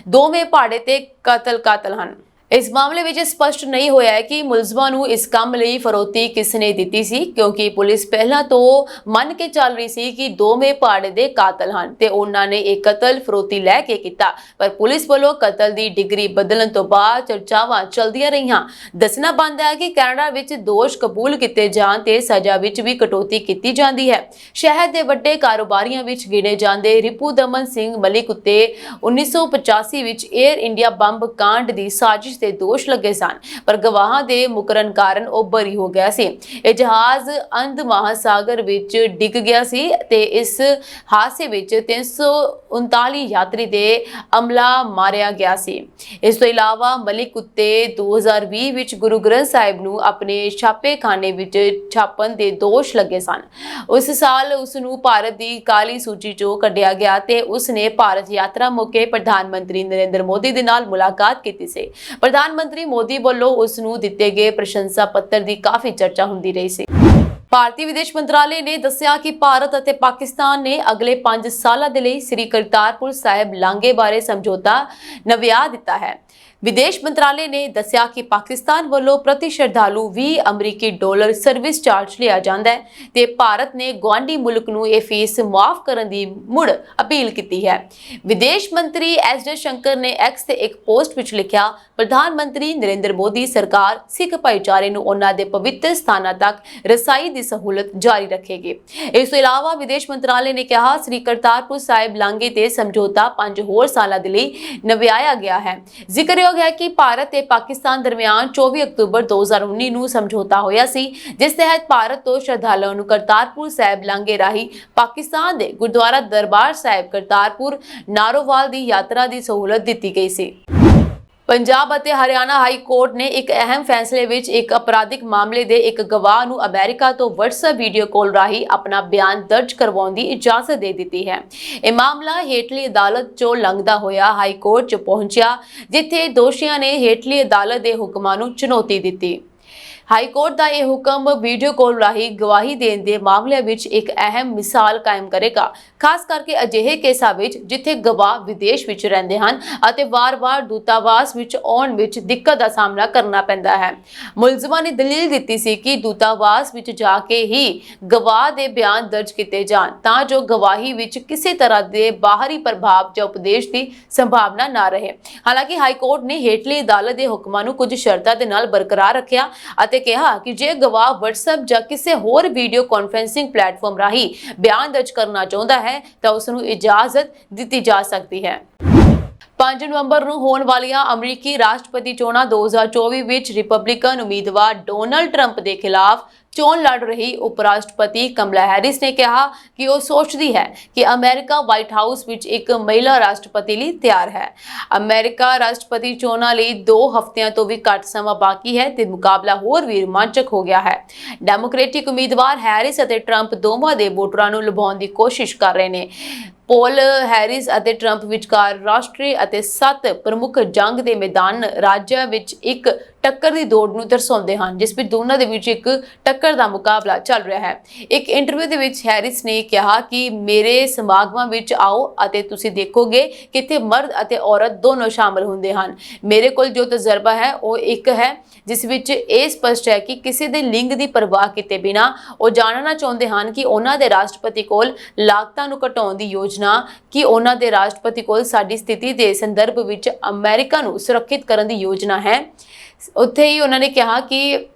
ਦੋਵੇਂ ਭਾੜੇ ਤੇ ਕਾਤਲ ਹਨ। ਇਸ ਮਾਮਲੇ ਵਿੱਚ ਸਪਸ਼ਟ ਨਹੀਂ ਹੋਇਆ ਹੈ ਕਿ ਮੁਲਜ਼ਮਾਂ ਨੂੰ ਇਸ ਕੰਮ ਲਈ ਫਿਰੌਤੀ ਕਿਸ ਨੇ ਦਿੱਤੀ ਸੀ, ਕਿਉਂਕਿ ਪੁਲਿਸ ਪਹਿਲਾਂ ਤੋਂ ਮੰਨ ਕੇ ਚੱਲ ਰਹੀ ਸੀ ਕਿ ਦੋਵੇਂ ਭਾੜੇ ਦੇ ਕਾਤਲ ਹਨ ਤੇ ਉਹਨਾਂ ਨੇ ਇਹ ਕਤਲ ਫਿਰੌਤੀ ਲੈ ਕੇ ਕੀਤਾ। ਪਰ ਪੁਲਿਸ ਵੱਲੋਂ ਕਤਲ ਦੀ ਡਿਗਰੀ ਬਦਲਣ ਤੋਂ ਬਾਅਦ ਚਰਚਾਵਾਂ ਚੱਲਦੀਆਂ ਰਹੀਆਂ। ਦੱਸਣਾ ਬਣਦਾ ਹੈ ਕਿ ਕੈਨੇਡਾ ਵਿੱਚ ਦੋਸ਼ ਕਬੂਲ ਕੀਤੇ ਜਾਣ ਤੇ ਸਜ਼ਾ ਵਿੱਚ ਵੀ ਕਟੌਤੀ ਕੀਤੀ ਜਾਂਦੀ ਹੈ। ਸ਼ਹਿਰ ਦੇ ਵੱਡੇ ਕਾਰੋਬਾਰੀਆਂ ਵਿੱਚ ਗਿਣੇ ਜਾਂਦੇ ਰਿਪੂ ਦਮਨ ਸਿੰਘ ਮਲਿਕ ਉੱਤੇ 1985 ਵਿੱਚ 에ਅਰ ਇੰਡੀਆ ਬੰਬ ਕਾਂਡ ਦੀ ਸਾਜ਼ਿਸ਼ ਤੇ ਦੋਸ਼ ਲੱਗੇ ਸਨ, ਪਰ ਗਵਾਹਾਂ ਦੇ ਮੁਕਰਨ ਕਾਰਨ ਉਹ ਬਰੀ ਹੋ ਗਿਆ ਸੀ। ਇਹ ਜਹਾਜ਼ ਅੰਧ ਮਹਾਸਾਗਰ ਵਿੱਚ ਡਿੱਗ ਗਿਆ ਸੀ ਤੇ ਇਸ ਹਾਦਸੇ ਵਿੱਚ 339 ਯਾਤਰੀ ਦੇ ਅਮਲਾ ਮਾਰਿਆ ਗਿਆ ਸੀ। ਇਸ ਤੋਂ ਇਲਾਵਾ ਮਲਿਕ ਉੱਤੇ 2020 ਵਿੱਚ ਗੁਰੂ ਗ੍ਰੰਥ ਸਾਹਿਬ ਨੂੰ ਆਪਣੇ ਛਾਪੇਖਾਨੇ ਵਿੱਚ ਛਾਪਣ ਦੇ ਦੋਸ਼ ਲੱਗੇ ਸਨ। ਉਸ ਸਾਲ ਉਸ ਨੂੰ ਭਾਰਤ ਦੀ ਕਾਲੀ ਸੂਚੀ ਚੋਂ ਕੱਢਿਆ ਗਿਆ ਤੇ ਉਸ ਨੇ ਭਾਰਤ ਯਾਤਰਾ ਮੌਕੇ ਪ੍ਰਧਾਨ ਮੰਤਰੀ ਨਰਿੰਦਰ ਮੋਦੀ ਦੇ ਨਾਲ ਮੁਲਾਕਾਤ ਕੀਤੀ ਸੀ। ਪ੍ਰਧਾਨ ਮੰਤਰੀ ਮੋਦੀ ਵੱਲੋਂ ਉਸ ਨੂੰ ਦਿੱਤੇ ਗਏ ਪ੍ਰਸ਼ੰਸਾ ਪੱਤਰ ਦੀ ਕਾਫੀ ਚਰਚਾ ਹੁੰਦੀ ਰਹੀ ਸੀ। ਭਾਰਤੀ ਵਿਦੇਸ਼ ਮੰਤਰਾਲੇ ਨੇ ਦੱਸਿਆ ਕਿ ਭਾਰਤ ਅਤੇ ਪਾਕਿਸਤਾਨ ਨੇ ਅਗਲੇ 5 ਸਾਲਾਂ ਦੇ ਲਈ ਸ੍ਰੀ ਕਰਤਾਰਪੁਰ ਸਾਹਿਬ ਲਾਂਘੇ ਬਾਰੇ ਸਮਝੌਤਾ ਨਵਿਆ ਦਿੱਤਾ ਹੈ। ਵਿਦੇਸ਼ ਮੰਤਰਾਲੇ ਨੇ ਦੱਸਿਆ ਕਿ ਪਾਕਿਸਤਾਨ ਵੱਲੋਂ ਪ੍ਰਤੀ ਸ਼ਰਧਾਲੂ $20 ਸਰਵਿਸ ਚਾਰਜ ਲਿਆ ਜਾਂਦਾ ਹੈ ਤੇ ਭਾਰਤ ਨੇ ਗੁਆਂਢੀ ਮੁਲਕ ਨੂੰ ਇਹ ਫੀਸ ਮੁਆਫ ਕਰਨ ਦੀ ਮੁੜ ਅਪੀਲ ਕੀਤੀ ਹੈ। ਵਿਦੇਸ਼ ਮੰਤਰੀ ਐਸ ਜਯਸ਼ੰਕਰ ਨੇ ਐਕਸ ਤੇ ਇੱਕ ਪੋਸਟ ਵਿੱਚ ਲਿਖਿਆ, ਪ੍ਰਧਾਨ ਮੰਤਰੀ ਨਰਿੰਦਰ ਮੋਦੀ ਸਰਕਾਰ ਸਿੱਖ ਭਾਈਚਾਰੇ ਨੂੰ ਉਹਨਾਂ ਦੇ ਪਵਿੱਤਰ ਸਥਾਨਾਂ ਤੱਕ ਰਸਾਈ ਦੀ ਸਹੂਲਤ ਜਾਰੀ ਰੱਖੇਗੀ। ਇਸ ਤੋਂ ਇਲਾਵਾ ਵਿਦੇਸ਼ ਮੰਤਰਾਲੇ ਨੇ ਕਿਹਾ, ਸ੍ਰੀ ਕਰਤਾਰਪੁਰ ਸਾਹਿਬ ਲਾਂਘੇ ਤੇ ਸਮਝੌਤਾ 5 ਹੋਰ ਸਾਲਾਂ ਦੇ ਲਈ ਨਵਿਆਇਆ ਗਿਆ ਹੈ। ਜ਼ਿਕਰਯੋਗ ਹੈ ਕਿ ਭਾਰਤ ਤੇ ਪਾਕਿਸਤਾਨ ਦਰਮਿਆਨ 24 ਅਕਤੂਬਰ 2019 ਨੂੰ ਸਮਝੌਤਾ ਹੋਇਆ ਸੀ, ਜਿਸ ਤਹਿਤ ਭਾਰਤ ਤੋਂ ਸ਼ਰਧਾਲੂਆਂ ਨੂੰ ਕਰਤਾਰਪੁਰ ਸਾਹਿਬ ਲਾਂਘੇ ਰਾਹੀਂ ਪਾਕਿਸਤਾਨ ਦੇ ਗੁਰਦੁਆਰਾ ਦਰਬਾਰ ਸਾਹਿਬ ਕਰਤਾਰਪੁਰ ਨਾਰੋਵਾਲ ਦੀ ਯਾਤਰਾ ਦੀ ਸਹੂਲਤ ਦਿੱਤੀ ਗਈ ਸੀ। ਪੰਜਾਬ ਅਤੇ ਹਰਿਆਣਾ ਹਾਈ ਕੋਰਟ ਨੇ ਇੱਕ ਅਹਿਮ ਫੈਸਲੇ ਵਿੱਚ ਇੱਕ ਅਪਰਾਧਿਕ ਮਾਮਲੇ ਦੇ ਇੱਕ ਗਵਾਹ ਨੂੰ ਅਮਰੀਕਾ ਤੋਂ WhatsApp ਵੀਡੀਓ ਕਾਲ ਰਾਹੀਂ ਆਪਣਾ ਬਿਆਨ ਦਰਜ ਕਰਵਾਉਣ ਦੀ ਇਜਾਜ਼ਤ ਦੇ ਦਿੱਤੀ ਹੈ। ਇਹ ਮਾਮਲਾ ਹੇਠਲੀ ਅਦਾਲਤ ਚੋਂ ਲੰਘਦਾ ਹੋਇਆ ਹਾਈ ਕੋਰਟ 'ਚ ਪਹੁੰਚਿਆ, ਜਿੱਥੇ ਦੋਸ਼ੀਆਂ ਨੇ ਹੇਠਲੀ ਅਦਾਲਤ ਦੇ ਹੁਕਮਾਂ ਨੂੰ ਚੁਣੌਤੀ ਦਿੱਤੀ। ਹਾਈ ਕੋਰਟ ਦਾ ਇਹ ਹੁਕਮ ਵੀਡੀਓ ਕਾਲ ਰਾਹੀਂ ਗਵਾਹੀ ਦੇਣ ਦੇ ਮਾਮਲਿਆਂ ਵਿੱਚ ਇੱਕ ਅਹਿਮ ਮਿਸਾਲ ਕਾਇਮ ਕਰੇਗਾ, ਖਾਸ ਕਰਕੇ ਅਜਿਹੇ ਕੇਸਾਂ ਵਿੱਚ ਜਿੱਥੇ ਗਵਾਹ ਵਿਦੇਸ਼ ਵਿੱਚ ਰਹਿੰਦੇ ਹਨ ਅਤੇ ਵਾਰ-ਵਾਰ ਦੂਤਾਵਾਸ ਵਿੱਚ ਆਉਣ ਵਿੱਚ ਦਿੱਕਤ ਦਾ ਸਾਹਮਣਾ ਕਰਨਾ ਪੈਂਦਾ ਹੈ। ਮੁਲਜ਼ਮਾਂ ਨੇ ਦਲੀਲ ਦਿੱਤੀ ਸੀ ਕਿ ਦੂਤਾਵਾਸ ਵਿੱਚ ਜਾ ਕੇ ਹੀ ਗਵਾਹ ਦੇ ਬਿਆਨ ਦਰਜ ਕੀਤੇ ਜਾਣ ਤਾਂ ਜੋ ਗਵਾਹੀ ਵਿੱਚ ਕਿਸੇ ਤਰ੍ਹਾਂ ਦੇ ਬਾਹਰੀ ਪ੍ਰਭਾਵ ਜਾਂ ਉਪਦੇਸ਼ ਦੀ ਸੰਭਾਵਨਾ ਨਾ ਰਹੇ। ਹਾਲਾਂਕਿ ਹਾਈ ਕੋਰਟ ਨੇ ਹੇਠਲੀ ਅਦਾਲਤ ਦੇ ਹੁਕਮਾਂ ਨੂੰ ਕੁਝ ਸ਼ਰਤਾਂ ਦੇ ਨਾਲ ਬਰਕਰਾਰ ਰੱਖਿਆ ਅਤੇ ਕਿਹਾ ਕਿ ਜੇ ਗਵਾਹ WhatsApp ਜਾਂ ਕਿਸੇ ਹੋਰ ਵੀਡੀਓ ਕਾਨਫਰੈਂਸਿੰਗ ਪਲੇਟਫਾਰਮ ਰਾਹੀਂ ਬਿਆਨ ਦਰਜ ਕਰਨਾ ਚਾਹੁੰਦਾ ਹੈ ਤਾਂ ਉਸ ਨੂੰ ਇਜਾਜ਼ਤ ਦਿੱਤੀ ਜਾ ਸਕਦੀ ਹੈ। 5 ਨਵੰਬਰ ਨੂੰ ਹੋਣ ਵਾਲੀਆਂ ਅਮਰੀਕੀ ਰਾਸ਼ਟਰਪਤੀ ਚੋਣਾਂ 2024 ਵਿੱਚ ਰਿਪਬਲਿਕਨ ਉਮੀਦਵਾਰ ਡੋਨਾਲਡ ਟਰੰਪ ਦੇ ਖਿਲਾਫ ਚੋਣ ਲੜ ਰਹੀ ਉਪ ਰਾਸ਼ਟਰਪਤੀ ਕਮਲਾ ਹੈਰਿਸ ਨੇ ਕਿਹਾ ਕਿ ਉਹ ਸੋਚਦੀ ਹੈ ਕਿ ਅਮਰੀਕਾ ਵਾਈਟ ਹਾਊਸ ਵਿੱਚ ਇੱਕ ਮਹਿਲਾ ਰਾਸ਼ਟਰਪਤੀ ਲਈ ਤਿਆਰ ਹੈ। ਅਮਰੀਕਾ ਰਾਸ਼ਟਰਪਤੀ ਚੋਣਾਂ ਲਈ 2 ਹਫ਼ਤਿਆਂ ਤੋਂ ਵੀ ਘੱਟ ਸਮਾਂ ਬਾਕੀ ਹੈ ਤੇ ਮੁਕਾਬਲਾ ਹੋਰ ਵੀ ਰੋਮਾਂਚਕ ਹੋ ਗਿਆ ਹੈ। ਡੈਮੋਕ੍ਰੈਟਿਕ ਉਮੀਦਵਾਰ ਹੈਰਿਸ ਅਤੇ ਟਰੰਪ ਦੋਵਾਂ ਦੇ ਵੋਟਰਾਂ ਨੂੰ ਲੁਭਾਉਣ ਦੀ ਕੋਸ਼ਿਸ਼ ਕਰ ਰਹੇ ਨੇ। ਪੋਲ ਹੈਰਿਸ ਅਤੇ ਟਰੰਪ ਵਿਚਕਾਰ ਰਾਸ਼ਟਰੀ ਅਤੇ 7 ਪ੍ਰਮੁੱਖ ਜੰਗ ਦੇ ਮੈਦਾਨ ਰਾਜਾਂ ਵਿੱਚ ਇੱਕ ਟੱਕਰ ਦੀ ਦੌੜ ਨੂੰ ਦਰਸਾਉਂਦੇ ਹਨ, ਜਿਸ ਵਿੱਚ ਦੋਨਾਂ ਦੇ ਵਿੱਚ ਇੱਕ ਟੱਕਰ ਦਾ ਮੁਕਾਬਲਾ ਚੱਲ ਰਿਹਾ ਹੈ। ਇੱਕ ਇੰਟਰਵਿਊ ਦੇ ਵਿੱਚ ਹੈਰਿਸ ਨੇ ਕਿਹਾ ਕਿ ਮੇਰੇ ਸਮਾਗਮਾਂ ਵਿੱਚ ਆਓ ਅਤੇ ਤੁਸੀਂ ਦੇਖੋਗੇ ਕਿ ਇੱਥੇ ਮਰਦ ਅਤੇ ਔਰਤ ਦੋਨੋਂ ਸ਼ਾਮਲ ਹੁੰਦੇ ਹਨ। ਮੇਰੇ ਕੋਲ ਜੋ ਤਜਰਬਾ ਹੈ ਉਹ ਇੱਕ ਹੈ ਜਿਸ ਵਿੱਚ ਇਹ ਸਪਸ਼ਟ ਹੈ ਕਿ ਕਿਸੇ ਦੇ ਲਿੰਗ ਦੀ ਪਰਵਾਹ ਕੀਤੇ ਬਿਨਾਂ ਉਹ ਜਾਣਨਾ ਚਾਹੁੰਦੇ ਹਨ ਕਿ ਉਹਨਾਂ ਦੇ ਰਾਸ਼ਟਰਪਤੀ ਕੋਲ ਲਾਗਤਾਂ ਨੂੰ ਘਟਾਉਣ ਦੀ ਯੋਜਨਾ ਕਿ ਉਹਨਾਂ ਦੇ ਰਾਸ਼ਟਰਪਤੀ ਕੋਲ ਸਾਡੀ ਸਥਿਤੀ ਦੇ ਸੰਦਰਭ ਵਿੱਚ ਅਮਰੀਕਾ ਨੂੰ ਸੁਰੱਖਿਅਤ ਕਰਨ ਦੀ ਯੋਜਨਾ ਹੈ। ਉੱਥੇ ਹੀ ਉਹਨਾਂ ਨੇ ਕਿਹਾ ਕਿ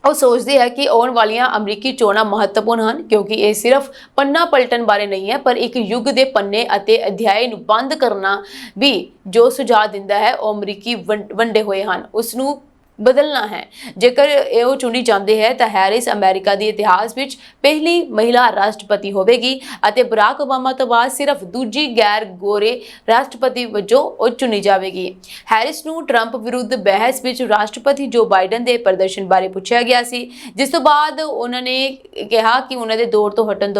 ਉਹ ਸੋਚਦੀ ਹੈ ਕਿ ਆਉਣ ਵਾਲੀਆਂ ਅਮਰੀਕੀ ਚੋਣਾਂ ਮਹੱਤਵਪੂਰਨ ਹਨ ਕਿਉਂਕਿ ਇਹ ਸਿਰਫ ਪੰਨਾ ਪਲਟਣ ਬਾਰੇ ਨਹੀਂ ਹੈ ਪਰ ਇੱਕ ਯੁੱਗ ਦੇ ਪੰਨੇ ਅਤੇ ਅਧਿਆਇ ਨੂੰ ਬੰਦ ਕਰਨਾ ਵੀ ਜੋ ਸੁਝਾਅ ਦਿੰਦਾ ਹੈ ਉਹ ਅਮਰੀਕੀ ਵੰਡੇ ਹੋਏ ਹਨ ਉਸ ਨੂੰ ਬਦਲਣਾ ਹੈ। ਜੇਕਰ ਇਹ ਚੁਣੀ ਜਾਂਦੇ ਹੈ ਤਾਂ ਹੈਰਿਸ ਅਮਰੀਕਾ ਦੇ ਇਤਿਹਾਸ ਵਿੱਚ ਪਹਿਲੀ ਮਹਿਲਾ ਰਾਸ਼ਟਰਪਤੀ ਹੋਵੇਗੀ ਅਤੇ ਬਰਾਕ ਓਬਾਮਾ ਤੋਂ ਬਾਅਦ ਸਿਰਫ ਦੂਜੀ ਗੈਰ ਗੋਰੇ ਰਾਸ਼ਟਰਪਤੀ ਵਜੋਂ ਉਹ ਚੁਣੀ ਜਾਵੇਗੀ। ਹੈਰਿਸ ਨੂੰ ਟਰੰਪ ਵਿਰੁੱਧ ਬਹਿਸ ਵਿੱਚ ਰਾਸ਼ਟਰਪਤੀ ਜੋ ਬਾਈਡਨ ਦੇ ਪ੍ਰਦਰਸ਼ਨ ਬਾਰੇ ਪੁੱਛਿਆ ਗਿਆ ਸੀ, ਜਿਸ ਤੋਂ ਬਾਅਦ ਉਹਨਾਂ ਨੇ ਕਿਹਾ ਕਿ ਉਹਨਾਂ ਦੇ ਦੌਰ ਤੋਂ ਹਟਣ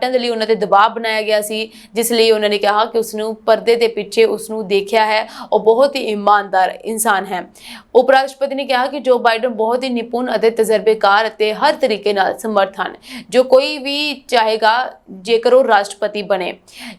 ਦੇ ਲਈ ਉਹਨਾਂ ਤੇ ਦਬਾਅ ਬਣਾਇਆ ਗਿਆ ਸੀ, ਜਿਸ ਲਈ ਉਹਨਾਂ ਨੇ ਕਿਹਾ ਕਿ ਉਸ ਨੂੰ ਪਰਦੇ ਦੇ ਪਿੱਛੇ ਉਸ ਨੂੰ ਦੇਖਿਆ ਹੈ ਉਹ ਬਹੁਤ ਹੀ ਇਮਾਨਦਾਰ ਇਨਸਾਨ ਹੈ। ਉਪ ਰਾਸ਼ਟਰਪਤੀ ਨੇ ਕਿਹਾ ਕਿ ਜੋ ਬਾਈਡਨ ਬਹੁਤ ਹੀ ਨਿਪੁੰਨ ਅਤੇ ਤਜਰਬੇਕਾਰ ਅਤੇ ਹਰ ਤਰੀਕੇ ਨਾਲ ਸਮਰਥ ਹਨ ਜੋ ਕੋਈ ਵੀ ਚਾਹੇਗਾ ਜੇਕਰ ਉਹ ਰਾਸ਼ਟਰਪਤੀ ਬਣੇ।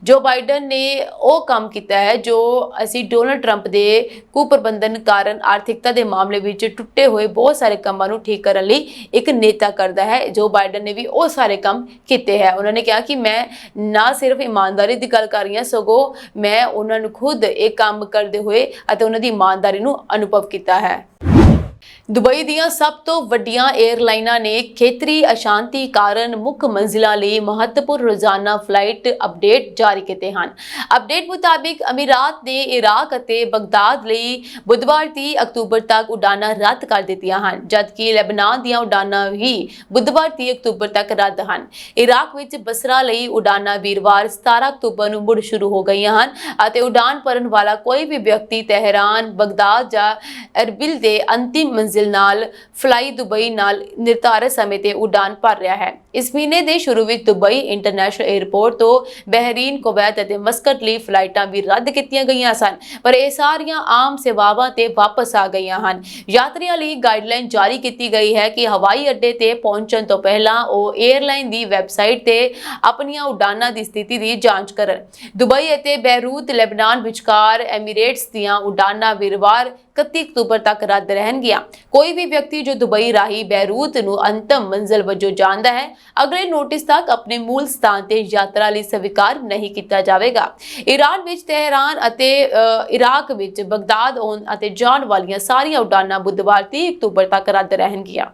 ਜੋ ਬਾਈਡਨ ਨੇ ਉਹ ਕੰਮ ਕੀਤਾ ਹੈ ਜੋ ਅਸੀਂ ਡੋਨਾਲਡ ਟਰੰਪ ਦੇ ਕੁਪ੍ਰਬੰਧਨ ਕਾਰਨ ਆਰਥਿਕਤਾ ਦੇ ਮਾਮਲੇ ਵਿੱਚ ਟੁੱਟੇ ਹੋਏ ਬਹੁਤ ਸਾਰੇ ਕੰਮਾਂ ਨੂੰ ਠੀਕ ਕਰਨ ਲਈ ਇੱਕ ਨੇਤਾ ਕਰਦਾ ਹੈ। ਜੋ ਬਾਈਡਨ ਨੇ ਵੀ ਉਹ ਸਾਰੇ ਕੰਮ ਕੀਤੇ ਹੈ। ਉਹਨਾਂ ਨੇ ਕਿਹਾ ਕਿ ਮੈਂ ਨਾ ਸਿਰਫ ਇਮਾਨਦਾਰੀ ਦੀ ਗੱਲ ਕਰ ਰਹੀ ਹਾਂ ਸਗੋਂ ਮੈਂ ਉਹਨਾਂ ਨੂੰ ਖੁਦ ਇਹ ਕੰਮ ਕਰਦੇ ਹੋਏ ਅਤੇ ਉਹਨਾਂ ਦੀ ਇਮਾਨਦਾਰੀ ਨੂੰ ਅਨੁਭਵ ਕੀਤਾ ਹੈ। ਦੁਬਈ ਦੀਆਂ ਸਭ ਤੋਂ ਵੱਡੀਆਂ 에ਅਰਲਾਈਨਾਂ ਨੇ ਖੇਤਰੀ ਅਸ਼ਾਂਤੀ ਕਾਰਨ ਮੁੱਖ ਮੰਜ਼ਿਲਾਂ ਲਈ ਮਹੱਤਵਪੂਰਨ ਰੋਜ਼ਾਨਾ ਫਲਾਈਟ ਅਪਡੇਟ ਜਾਰੀ ਕੀਤੇ ਹਨ। ਅਪਡੇਟ ਮੁਤਾਬਿਕ ਅਮੀਰਾਤ ਨੇ ਇਰਾਕ ਅਤੇ ਬਗਦਾਦ ਲਈ ਬੁੱਧਵਾਰ 30 ਅਕਤੂਬਰ ਤੱਕ ਉਡਾਨਾਂ ਰੱਦ ਕਰ ਦਿੱਤੀਆਂ ਹਨ, ਜਦਕਿ ਲੈਬਨਾਨ ਦੀਆਂ ਉਡਾਨਾਂ ਵੀ ਬੁੱਧਵਾਰ 30 ਅਕਤੂਬਰ ਤੱਕ ਰੱਦ ਹਨ। ਇਰਾਕ ਵਿੱਚ ਬਸਰਾ ਲਈ ਉਡਾਨਾਂ ਵੀਰਵਾਰ 17 ਅਕਤੂਬਰ ਨੂੰ ਮੁੜ ਸ਼ੁਰੂ ਹੋ ਗਈਆਂ ਹਨ ਅਤੇ ਉਡਾਨ ਭਰਨ ਵਾਲਾ ਕੋਈ ਵੀ ਵਿਅਕਤੀ ਤਹਿਰਾਨ, ਬਗਦਾਦ ਜਾਂ ਅਰਬਿਲ ਦੇ ਅੰਤਿਮ ਮੰਜ਼ਿਲ ਨਾਲ ਫਲਾਈ ਦੁਬਈ ਨਾਲ ਨਿਰਧਾਰਤ ਸਮੇਂ ਤੇ ਉਡਾਨ ਭਰ ਰਿਹਾ ਹੈ। ਇਸ ਮਹੀਨੇ ਦੇ ਸ਼ੁਰੂ ਵਿੱਚ ਦੁਬਈ ਇੰਟਰਨੈਸ਼ਨਲ 에ਅਰਪੋਰਟ ਤੋਂ ਬਹਿਰੀਨ, ਕੁਵੈਤ ਅਤੇ ਮਸਕਟ ਲਈ ਫਲਾਈਟਾਂ ਵੀ ਰੱਦ ਕੀਤੀਆਂ ਗਈਆਂ ਸਨ, ਪਰ ਇਹ ਸਾਰੀਆਂ ਆਮ ਸੇਵਾਵਾਂ ਤੇ ਵਾਪਸ ਆ ਗਈਆਂ ਹਨ। ਯਾਤਰੀਆਂ ਲਈ ਗਾਈਡਲਾਈਨ ਜਾਰੀ ਕੀਤੀ ਗਈ ਹੈ ਕਿ ਹਵਾਈ ਅੱਡੇ ਤੇ ਪਹੁੰਚਣ ਤੋਂ ਪਹਿਲਾਂ ਉਹ 에ਅਰਲਾਈਨ ਦੀ ਵੈਬਸਾਈਟ ਤੇ ਆਪਣੀਆਂ ਉਡਾਨਾਂ ਦੀ ਸਥਿਤੀ ਦੀ ਜਾਂਚ ਕਰਨ। ਦੁਬਈ ਅਤੇ ਬੈਰੂਤ, ਲੈਬਨਾਨ ਵਿਚਕਾਰ ਐਮੀਰੇਟਸ ਦੀਆਂ ਉਡਾਨਾਂ ਵੀਰਵਾਰ 31 ਅਕਤੂਬਰ ਤੱਕ ਰੱਦ ਰਹਿਣਗੀਆਂ। ਕੋਈ ਵੀ ਵਿਅਕਤੀ ਜੋ ਦੁਬਈ ਰਾਹੀਂ ਬੈਰੂਤ ਨੂੰ ਅੰਤਮ ਮੰਜ਼ਿਲ ਵਜੋਂ ਜਾਣਦਾ ਹੈ ਅਗਲੇ ਨੋਟਿਸ ਤੱਕ ਆਪਣੇ ਮੂਲ ਸਥਾਨ ਤੇ ਯਾਤਰਾ ਲਈ ਸਵੀਕਾਰ ਨਹੀਂ ਕੀਤਾ ਜਾਵੇਗਾ। ਈਰਾਨ ਵਿੱਚ ਤਹਿਰਾਨ ਅਤੇ ਇਰਾਕ ਵਿੱਚ ਬਗਦਾਦ ਆਉਣ ਅਤੇ ਜਾਣ ਵਾਲੀਆਂ ਸਾਰੀਆਂ ਉਡਾਨਾਂ ਬੁੱਧਵਾਰ 30 ਅਕਤੂਬਰ ਤੱਕ ਰੱਦ ਰਹਿਣਗੀਆਂ।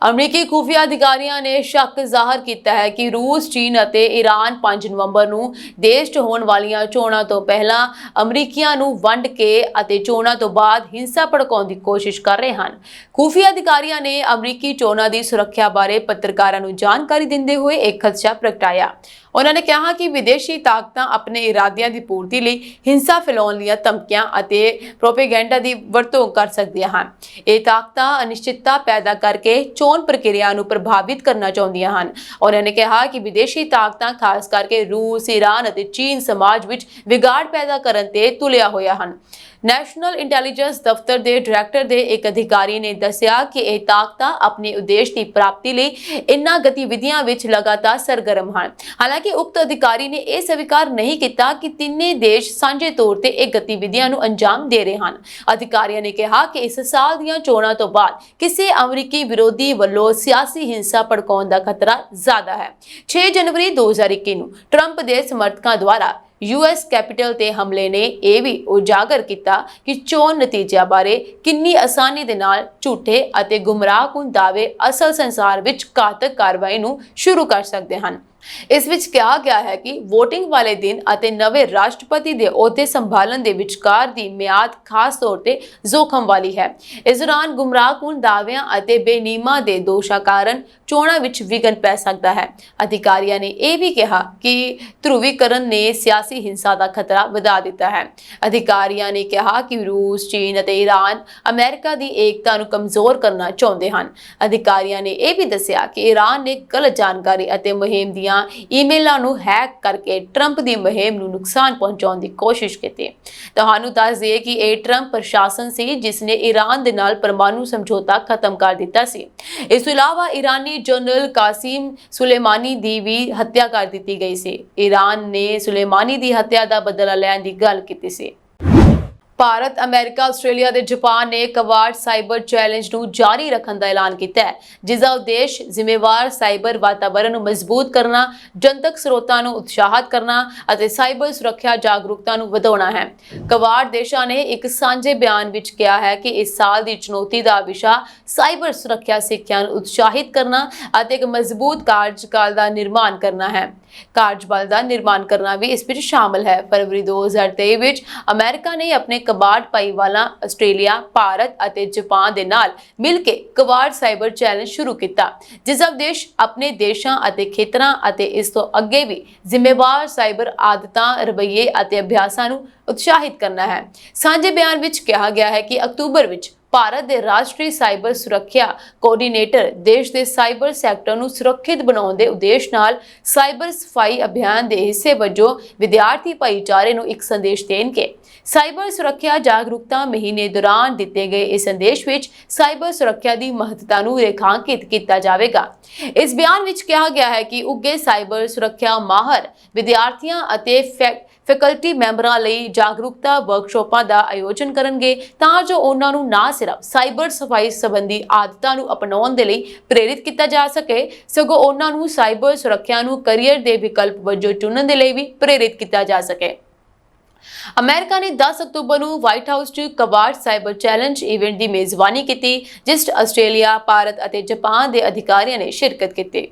ਅਮਰੀਕੀ ਖੁਫੀਆ ਅਧਿਕਾਰੀਆਂ ਨੇ ਸ਼ੱਕ ਜ਼ਾਹਰ ਕੀਤਾ ਹੈ ਕਿ ਰੂਸ, ਚੀਨ ਅਤੇ ਈਰਾਨ 5 ਨਵੰਬਰ ਨੂੰ ਦੇਸ਼ 'ਚ ਹੋਣ ਵਾਲੀਆਂ ਚੋਣਾਂ ਤੋਂ ਪਹਿਲਾਂ ਅਮਰੀਕੀਆਂ ਨੂੰ ਵੰਡ ਕੇ ਅਤੇ ਚੋਣਾਂ ਤੋਂ ਬਾਅਦ ਹਿੰਸਾ ਭੜਕਾਉਣ ਦੀ ਕੋਸ਼ਿਸ਼ ਕਰ ਰਹੇ ਹਨ। ਖੁਫੀਆ ਅਧਿਕਾਰੀਆਂ ਨੇ ਅਮਰੀਕੀ ਚੋਣਾਂ ਦੀ ਸੁਰੱਖਿਆ ਬਾਰੇ ਪੱਤਰਕਾਰਾਂ ਨੂੰ ਜਾਣਕਾਰੀ ਦਿੰਦੇ ਹੋਏ ਇੱਕ ਖਦਸ਼ਾ ਪ੍ਰਗਟਾਇਆ। ਉਹਨਾਂ ਨੇ ਕਿਹਾ ਕਿ ਵਿਦੇਸ਼ੀ ਤਾਕਤਾਂ ਆਪਣੇ ਇਰਾਦਿਆਂ ਦੀ ਪੂਰਤੀ ਲਈ ਹਿੰਸਾ ਫੈਲਾਉਣ ਦੀਆਂ ਧਮਕੀਆਂ ਅਤੇ ਪ੍ਰੋਪੇਗੈਂਡਾ ਦੀ ਵਰਤੋਂ ਕਰ ਸਕਦੀਆਂ ਹਨ। ਇਹ ਤਾਕਤਾਂ ਅਨਿਸ਼ਚਿਤਤਾ ਪੈਦਾ ਕਰਕੇ ਚੋਣ ਪ੍ਰਕਿਰਿਆ ਨੂੰ ਪ੍ਰਭਾਵਿਤ ਕਰਨਾ ਚਾਹੁੰਦੀਆਂ ਹਨ। ਉਹਨਾਂ ਨੇ ਕਿਹਾ ਕਿ ਵਿਦੇਸ਼ੀ ਤਾਕਤਾਂ ਖਾਸ ਕਰਕੇ ਰੂਸ, ਈਰਾਨ ਅਤੇ ਚੀਨ ਸਮਾਜ ਵਿੱਚ ਵਿਗਾੜ ਪੈਦਾ ਕਰਨ ਤੇ ਤੁਲਿਆ ਹੋਇਆ ਹਨ। ਨੈਸ਼ਨਲ ਇੰਟੈਲੀਜੈਂਸ ਦਫ਼ਤਰ ਦੇ ਡਾਇਰੈਕਟਰ ਦੇ ਇੱਕ ਅਧਿਕਾਰੀ ਨੇ ਦੱਸਿਆ ਕਿ ਇਹ ਤਾਕਤਾਂ ਆਪਣੇ ਉਦੇਸ਼ ਦੀ ਪ੍ਰਾਪਤੀ ਲਈ ਇਨ੍ਹਾਂ ਗਤੀਵਿਧੀਆਂ ਵਿੱਚ ਲਗਾਤਾਰ ਸਰਗਰਮ ਹਨ। ਹਾਲਾਂਕਿ ਉਕਤ ਅਧਿਕਾਰੀ ਨੇ ਇਹ ਸਵੀਕਾਰ ਨਹੀਂ ਕੀਤਾ ਕਿ ਤਿੰਨੇ ਦੇਸ਼ ਸਾਂਝੇ ਤੌਰ ਤੇ ਇਹ ਗਤੀਵਿਧੀਆਂ ਨੂੰ ਅੰਜਾਮ ਦੇ ਰਹੇ ਹਨ। ਅਧਿਕਾਰੀਆਂ ਨੇ ਕਿਹਾ ਕਿ ਇਸ ਸਾਲ ਦੀਆਂ ਚੋਣਾਂ ਤੋਂ ਬਾਅਦ ਕਿਸੇ ਅਮਰੀਕੀ ਵਿਰੋਧੀ ਵੱਲੋਂ ਸਿਆਸੀ ਹਿੰਸਾ ਭੜਕਾਉਣ ਦਾ ਖਤਰਾ ਜ਼ਿਆਦਾ ਹੈ। 6 ਜਨਵਰੀ 2021 ਨੂੰ ਟਰੰਪ ਦੇ ਸਮਰਥਕਾਂ ਦੁਆਰਾ US ਕੈਪੀਟਲ ਤੇ ਹਮਲੇ ਨੇ ਇਹ ਵੀ ਉਜਾਗਰ ਕੀਤਾ ਕਿ ਚੋਣ ਨਤੀਜਿਆਂ ਬਾਰੇ ਕਿੰਨੀ ਆਸਾਨੀ ਦੇ ਨਾਲ ਝੂਠੇ ਅਤੇ ਗੁੰਮਰਾਹਕੁਨ ਦਾਅਵੇ ਅਸਲ ਸੰਸਾਰ ਵਿੱਚ ਘਾਤਕ ਕਾਰਵਾਈ ਨੂੰ ਸ਼ੁਰੂ ਕਰ ਸਕਦੇ ਹਨ। ਇਸ ਵਿੱਚ ਕਿਹਾ ਗਿਆ ਹੈ ਕਿ VOTING ਵਾਲੇ ਦਿਨ ਅਤੇ ਨਵੇਂ ਰਾਸ਼ਟਰਪਤੀ ਦੇ ਅਹੁਦੇ ਸੰਭਾਲਣ ਦੇ ਵਿਚਕਾਰ ਦੀ ਮਿਆਦ ਖਾਸ ਤੌਰ ਤੇ ਜ਼ੋਖਮ ਵਾਲੀ ਹੈ। ਇਸ ਦੌਰਾਨ ਗੁੰਮਰਾਹਕੁਨ ਦਾਅਵਿਆਂ ਅਤੇ ਬੇਨੀਮਾ ਦੇ ਦੋਸ਼ਾਂ ਕਾਰਨ ਚੋਣਾਂ ਵਿੱਚ ਵਿਘਨ ਪੈ ਸਕਦਾ ਹੈ। ਅਧਿਕਾਰੀਆਂ ਨੇ ਇਹ ਵੀ ਕਿਹਾ ਕਿ ਧਰੁਵੀਕਰਨ ਨੇ ਸਿਆਸੀ ਹਿੰਸਾ ਦਾ ਖਤਰਾ ਵਧਾ ਦਿੱਤਾ ਹੈ। ਅਧਿਕਾਰੀਆਂ ਨੇ ਕਿਹਾ ਕਿ ਰੂਸ, ਚੀਨ ਅਤੇ ਈਰਾਨ ਅਮਰੀਕਾ ਦੀ ਏਕਤਾ ਨੂੰ ਕਮਜ਼ੋਰ ਕਰਨਾ ਚਾਹੁੰਦੇ ਹਨ। ਅਧਿਕਾਰੀਆਂ ਨੇ ਇਹ ਵੀ ਦੱਸਿਆ ਕਿ ਈਰਾਨ ਨੇ ਗਲਤ ਜਾਣਕਾਰੀ ਅਤੇ ਮੁਹਿੰਮ ਦੀਆਂ ਈਮੇਲਾਂ ਨੂੰ ਹੈਕ ਕਰਕੇ ਟਰੰਪ ਦੀ ਮੁਹਿੰਮ ਨੂੰ ਨੁਕਸਾਨ ਪਹੁੰਚਾਉਣ ਦੀ ਕੋਸ਼ਿਸ਼ ਕੀਤੀ। ਤੁਹਾਨੂੰ ਦੱਸ ਦਈਏ ਕਿ ਇਹ ਟਰੰਪ ਪ੍ਰਸ਼ਾਸਨ ਸੀ ਜਿਸ ਨੇ ਈਰਾਨ ਦੇ ਨਾਲ ਪਰਮਾਣੂ ਸਮਝੌਤਾ ਖਤਮ ਕਰ ਦਿੱਤਾ ਸੀ। ਇਸ ਤੋਂ ਇਲਾਵਾ ਈਰਾਨੀ ਜਨਰਲ ਕਾਸਿਮ ਸੁਲੇਮਾਨੀ ਦੀ ਵੀ ਹੱਤਿਆ ਕਰ ਦਿੱਤੀ ਗਈ ਸੀ। ਈਰਾਨ ਨੇ ਸੁਲੇਮਾਨੀ ਦੀ ਹੱਤਿਆ ਦਾ ਬਦਲਾ ਲੈਣ ਦੀ ਗੱਲ ਕੀਤੀ ਸੀ। ਭਾਰਤ, ਅਮਰੀਕਾ, ਆਸਟ੍ਰੇਲੀਆ ਤੇ ਜਾਪਾਨ ਨੇ ਕਵਾਡ ਸਾਈਬਰ ਚੈਲੰਜ ਨੂੰ ਜਾਰੀ ਰੱਖਣ ਦਾ ਐਲਾਨ ਕੀਤਾ ਹੈ, ਜਿਸ ਦਾ ਉਦੇਸ਼ ਜ਼ਿੰਮੇਵਾਰ ਸਾਈਬਰ ਵਾਤਾਵਰਣ ਨੂੰ ਮਜ਼ਬੂਤ ਕਰਨਾ, ਜਨਤਕ ਸਰੋਤਾਂ ਨੂੰ ਉਤਸ਼ਾਹਿਤ ਕਰਨਾ ਅਤੇ ਸਾਈਬਰ ਸੁਰੱਖਿਆ ਜਾਗਰੂਕਤਾ ਨੂੰ ਵਧਾਉਣਾ ਹੈ। ਕਵਾਡ ਦੇਸ਼ਾਂ ਨੇ ਇੱਕ ਸਾਂਝੇ ਬਿਆਨ ਵਿੱਚ ਕਿਹਾ ਹੈ ਕਿ ਇਸ ਸਾਲ ਦੀ ਚੁਣੌਤੀ ਦਾ ਵਿਸ਼ਾ ਸਾਈਬਰ ਸੁਰੱਖਿਆ ਸਿੱਖਿਆ ਨੂੰ ਉਤਸ਼ਾਹਿਤ ਕਰਨਾ ਅਤੇ ਇੱਕ ਮਜ਼ਬੂਤ ਕਾਰਜਕਾਲ ਦਾ ਨਿਰਮਾਣ ਕਰਨਾ ਹੈ। ਕਾਰਜਬਲ ਦਾ ਨਿਰਮਾਣ ਕਰਨਾ ਵੀ ਇਸ ਵਿੱਚ ਸ਼ਾਮਲ ਹੈ। ਫਰਵਰੀ 2023 ਵਿੱਚ ਅਮਰੀਕਾ ਨੇ ਆਪਣੇ ਕਵਾਡ ਭਾਈਵਾਲਾਂ ਆਸਟ੍ਰੇਲੀਆ, ਭਾਰਤ ਅਤੇ ਜਾਪਾਨ ਦੇ ਨਾਲ ਮਿਲ ਕੇ ਕਵਾਡ ਸਾਈਬਰ ਚੈਲੰਜ ਸ਼ੁਰੂ ਕੀਤਾ, ਜਿਸ ਦਾ ਉਦੇਸ਼ ਆਪਣੇ ਦੇਸ਼ਾਂ ਅਤੇ ਖੇਤਰਾਂ ਅਤੇ ਇਸ ਤੋਂ ਅੱਗੇ ਵੀ ਜ਼ਿੰਮੇਵਾਰ ਸਾਈਬਰ ਆਦਤਾਂ, ਰਵੱਈਏ ਅਤੇ ਅਭਿਆਸਾਂ ਨੂੰ ਉਤਸ਼ਾਹਿਤ ਕਰਨਾ ਹੈ। ਸਾਂਝੇ ਬਿਆਨ ਵਿੱਚ ਕਿਹਾ ਗਿਆ ਹੈ ਕਿ ਅਕਤੂਬਰ ਵਿੱਚ ਭਾਰਤ ਦੇ ਰਾਸ਼ਟਰੀ ਸਾਈਬਰ ਸੁਰੱਖਿਆ ਕੋਆਰਡੀਨੇਟਰ ਦੇਸ਼ ਦੇ ਸਾਈਬਰ ਸੈਕਟਰ ਨੂੰ ਸੁਰੱਖਿਅਤ ਬਣਾਉਣ ਦੇ ਉਦੇਸ਼ ਨਾਲ ਸਾਈਬਰ ਸਫਾਈ ਅਭਿਆਨ ਦੇ ਹਿੱਸੇ ਵਜੋਂ ਵਿਦਿਆਰਥੀ ਭਾਈਚਾਰੇ ਨੂੰ ਇੱਕ ਸੰਦੇਸ਼ ਦੇਣਗੇ। ਸਾਈਬਰ ਸੁਰੱਖਿਆ ਜਾਗਰੂਕਤਾ ਮਹੀਨੇ ਦੌਰਾਨ ਦਿੱਤੇ ਗਏ ਇਸ ਸੰਦੇਸ਼ ਵਿੱਚ ਸਾਈਬਰ ਸੁਰੱਖਿਆ ਦੀ ਮਹੱਤਤਾ ਨੂੰ ਰੇਖਾਂਕਿਤ ਕੀਤਾ ਜਾਵੇਗਾ। ਇਸ ਬਿਆਨ ਵਿੱਚ ਕਿਹਾ ਗਿਆ ਹੈ ਕਿ ਉੱਘੇ ਸਾਈਬਰ ਸੁਰੱਖਿਆ ਮਾਹਰ ਵਿਦਿਆਰਥੀਆਂ ਅਤੇ ਫੈਕਲਟੀ ਮੈਂਬਰਾਂ ਲਈ ਜਾਗਰੂਕਤਾ ਵਰਕਸ਼ਾਪਾਂ ਦਾ ਆਯੋਜਨ ਕਰਨਗੇ ਤਾਂ ਜੋ ਉਹਨਾਂ ਨੂੰ ਨਾ ਸਿਰਫ ਸਾਈਬਰ ਸਫਾਈ ਸੰਬੰਧੀ ਆਦਤਾਂ ਨੂੰ ਅਪਣਾਉਣ ਦੇ ਲਈ ਪ੍ਰੇਰਿਤ ਕੀਤਾ ਜਾ ਸਕੇ, ਸਗੋਂ ਉਹਨਾਂ ਨੂੰ ਸਾਈਬਰ ਸੁਰੱਖਿਆ ਨੂੰ ਕੈਰੀਅਰ ਦੇ ਵਿਕਲਪ ਵਜੋਂ ਚੁਣਨ ਦੇ ਲਈ ਵੀ ਪ੍ਰੇਰਿਤ ਕੀਤਾ ਜਾ ਸਕੇ। ਅਮਰੀਕਾ ਨੇ 10 ਅਕਤੂਬਰ ਨੂੰ ਵਾਈਟ ਹਾਊਸ 'ਚ ਕਵਾਡ ਸਾਈਬਰ ਚੈਲੰਜ ਇਵੈਂਟ ਦੀ ਮੇਜ਼ਬਾਨੀ ਕੀਤੀ, ਜਿਸ 'ਚ ਆਸਟ੍ਰੇਲੀਆ, ਭਾਰਤ ਅਤੇ ਜਾਪਾਨ ਦੇ ਅਧਿਕਾਰੀਆਂ ਨੇ ਸ਼ਿਰਕਤ ਕੀਤੀ।